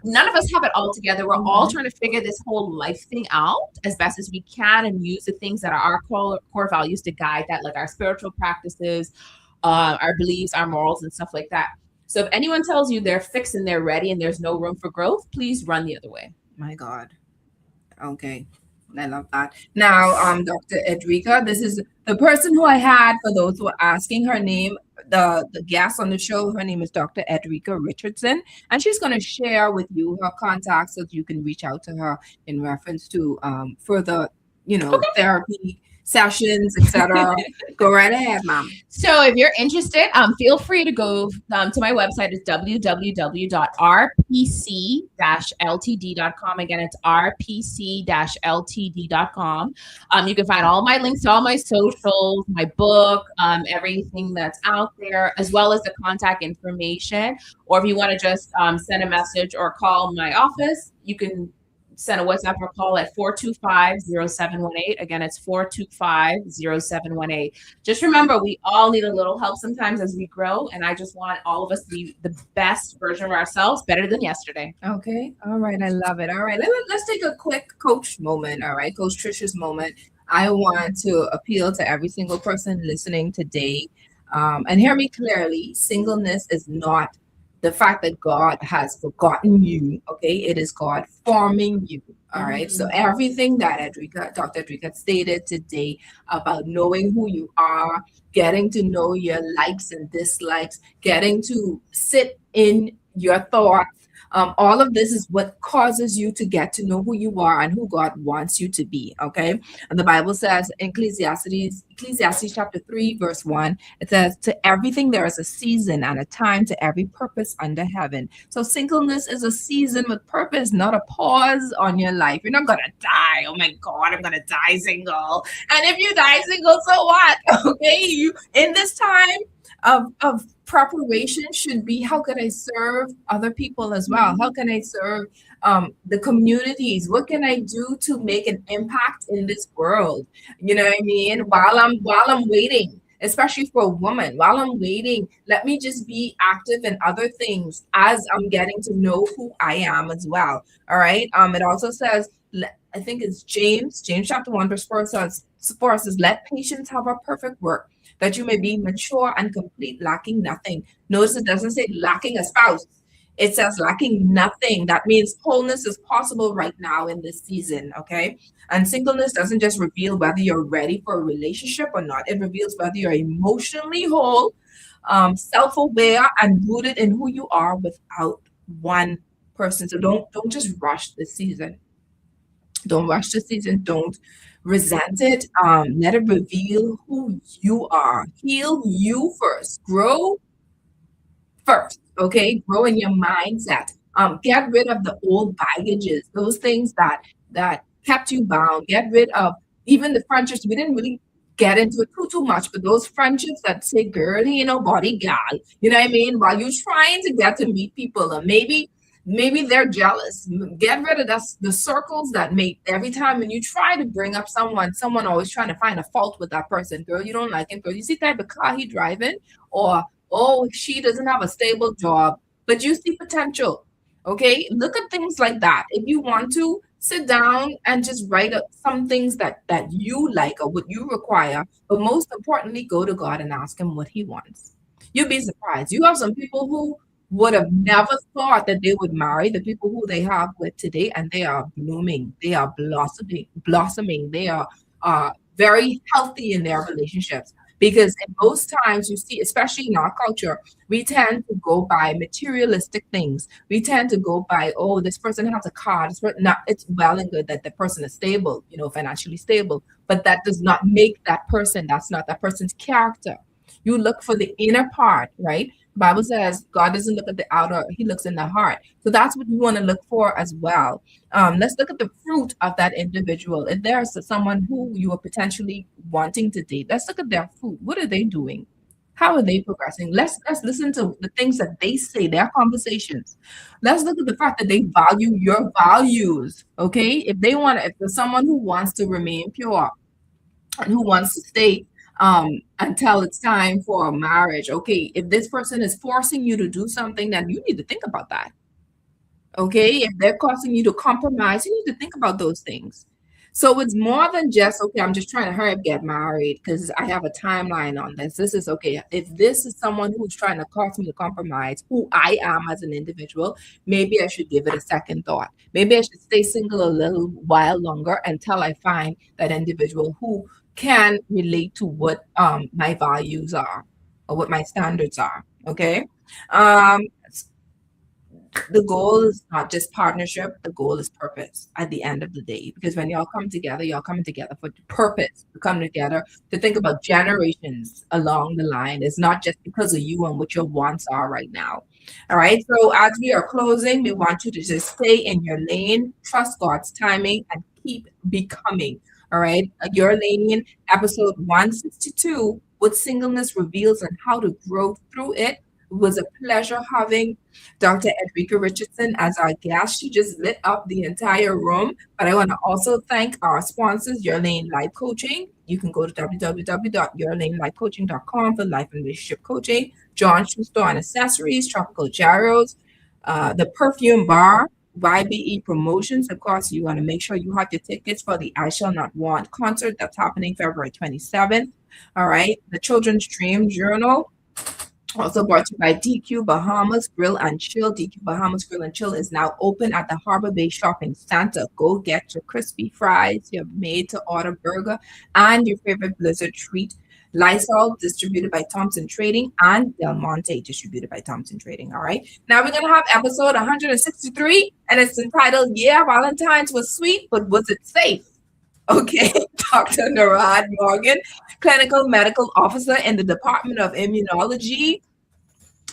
None of us have it all together. We're all trying to figure this whole life thing out as best as we can and use the things that are our core values to guide that, like our spiritual practices, our beliefs, our morals, and stuff like that. So if anyone tells you they're fixed and they're ready and there's no room for growth, please run the other way.
My God. Okay. I love that. Now, Dr. Edrica, this is the person who I had, for those who are asking, her name, the guest on the show, her name is Dr. Edrica Richardson, and she's going to share with you her contacts so that you can reach out to her in reference to further, therapy sessions, etc. Go right ahead, ma'am.
So if you're interested, feel free to go to my website. It's www.rpc-ltd.com. Again, it's rpc-ltd.com. You can find all my links to all my socials, my book, everything that's out there, as well as the contact information. Or if you want to just send a message or call my office, you can send a WhatsApp or call at 425-0718. Again, it's 425-0718. Just remember, we all need a little help sometimes as we grow, and I just want all of us to be the best version of ourselves, better than yesterday.
Okay. All right. I love it. All right. Let's take a quick coach moment. All right. Coach Trisha's moment. I want to appeal to every single person listening today, and hear me clearly. Singleness is not the fact that God has forgotten you, okay? It is God forming you, all right? So everything that Dr. Edrica stated today about knowing who you are, getting to know your likes and dislikes, getting to sit in your thoughts, all of this is what causes you to get to know who you are and who God wants you to be, okay? And the Bible says in Ecclesiastes chapter 3, verse 1, it says, to everything there is a season and a time to every purpose under heaven. So singleness is a season with purpose, not a pause on your life. You're not going to die. Oh my God, I'm going to die single. And if you die single, so what? Okay, you in this time of preparation should be, how can I serve other people as well? How can I serve the communities? What can I do to make an impact in this world? You know what I mean? While I'm waiting, especially for a woman, while I'm waiting, let me just be active in other things as I'm getting to know who I am as well. All right. It also says, I think it's James chapter 1 verse 4 says, for us is let patience have a perfect work, that you may be mature and complete, lacking nothing. Notice it doesn't say lacking a spouse. It says lacking nothing. That means wholeness is possible right now in this season, okay? And singleness doesn't just reveal whether you're ready for a relationship or not. It reveals whether you're emotionally whole, self-aware, and rooted in who you are without one person. So don't just rush this season. Don't rush the season. Don't resent it. Let it reveal who you are. Heal you first. Grow first. Okay, grow in your mindset. Get rid of the old baggages, those things that kept you bound. Get rid of even the friendships. We didn't really get into it too much, but those friendships that say, "Girl, he ain't no body gal," you know what I mean? While you're trying to get to meet people, and maybe they're jealous. Get rid of the circles that make every time when you try to bring up someone always trying to find a fault with that person. Girl, you don't like him. Girl, you see that the car he driving, or oh, she doesn't have a stable job, but you see potential. Okay, look at things like that. If you want to sit down and just write up some things that you like or what you require, but most importantly, go to God and ask Him what He wants. You'll be surprised. You have some people who would have never thought that they would marry the people who they have with today, and they are blooming, they are blossoming, they are very healthy in their relationships. Because in most times you see, especially in our culture, we tend to go by materialistic things. We tend to go by, oh, this person has a car. This person, not, it's well and good that the person is stable, financially stable, but that does not make that person. That's not that person's character. You look for the inner part, right? The Bible says God doesn't look at the outer, He looks in the heart. So that's what we want to look for as well. Let's look at the fruit of that individual. If there's someone who you are potentially wanting to date, let's look at their fruit. What are they doing? How are they progressing? Let's listen to the things that they say, their conversations. Let's look at the fact that they value your values. Okay, if there's someone who wants to remain pure and who wants to stay until it's time for a marriage. Okay, if this person is forcing you to do something, then you need to think about that. Okay, if they're causing you to compromise, you need to think about those things. So it's more than just, okay, I'm just trying to hurry up, get married because I have a timeline on this. This is okay. If this is someone who's trying to cause me to compromise who I am as an individual, maybe I should give it a second thought. Maybe I should stay single a little while longer until I find that individual who can relate to what my values are or what my standards are. Okay. Um, the goal is not just partnership, the goal is purpose at the end of the day. Because when y'all come together, y'all coming together for purpose, to come together to think about generations along the line. It's not just because of you and what your wants are right now. All right. So as we are closing, we want you to just stay in your lane, trust God's timing, and keep becoming. All right. Your lane, episode 162, what singleness reveals and how to grow through it. It was a pleasure having Dr. Edrika Richardson as our guest. She just lit up the entire room. But I want to also thank our sponsors, Your Lane Life Coaching. You can go to www.yourlanelifecoaching.com for life and relationship coaching. John Shoe Store and Accessories, Tropical Gyros, the Perfume Bar, YBE Promotions. Of course, you want to make sure you have your tickets for the I Shall Not Want concert that's happening February 27th. All right. The Children's Dream Journal. Also brought to you by DQ Bahamas Grill and Chill. DQ Bahamas Grill and Chill is now open at the Harbor Bay Shopping Center. Go get your crispy fries, your made-to-order burger, and your favorite Blizzard treat. Lysol, distributed by Thompson Trading, and Del Monte, distributed by Thompson Trading. All right. Now we're going to have episode 163, and it's entitled, Yeah, Valentine's was sweet, but was it safe? Okay, Dr. Narad Morgan, clinical medical officer in the Department of Immunology,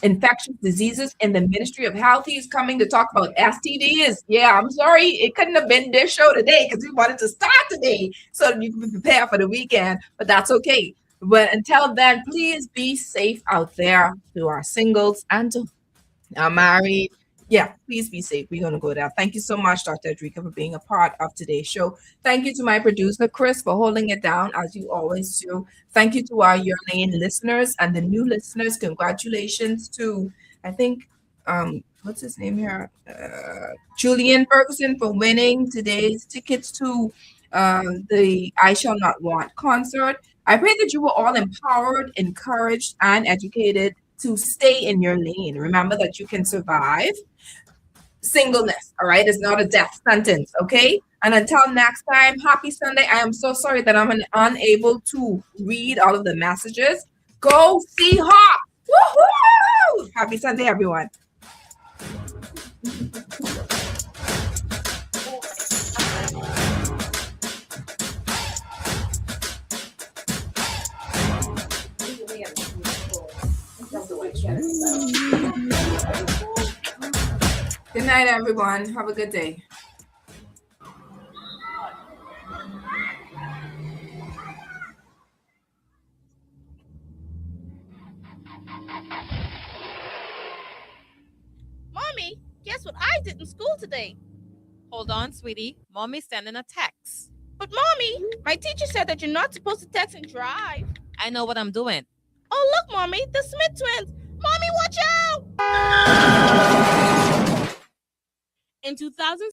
Infectious Diseases in the Ministry of Health. He's coming to talk about STDs. Yeah, I'm sorry, it couldn't have been this show today because we wanted to start today so that you can be prepared for the weekend, but that's okay. But until then, please be safe out there to our singles and to our married. Yeah, please be safe. We're going to go there. Thank you so much, Dr. Edrika, for being a part of today's show. Thank you to my producer, Chris, for holding it down as you always do. Thank you to our Your Lane listeners and the new listeners. Congratulations to, I think, what's his name here? Julian Ferguson for winning today's tickets to the I Shall Not Want concert. I pray that you were all empowered, encouraged, and educated to stay in your lane. Remember that you can survive singleness, all right? It's not a death sentence, okay? And until next time, happy Sunday. I am so sorry that I'm unable to read all of the messages. Go Seahawks! Woohoo! Happy Sunday, everyone. Good night, everyone. Have a good day.
Mommy, guess what I did in school today?
Hold on, sweetie. Mommy's sending a text.
But Mommy, my teacher said that you're not supposed to text and drive.
I know what I'm doing.
Oh, look, Mommy, the Smith twins. Mommy, watch out! In 2006,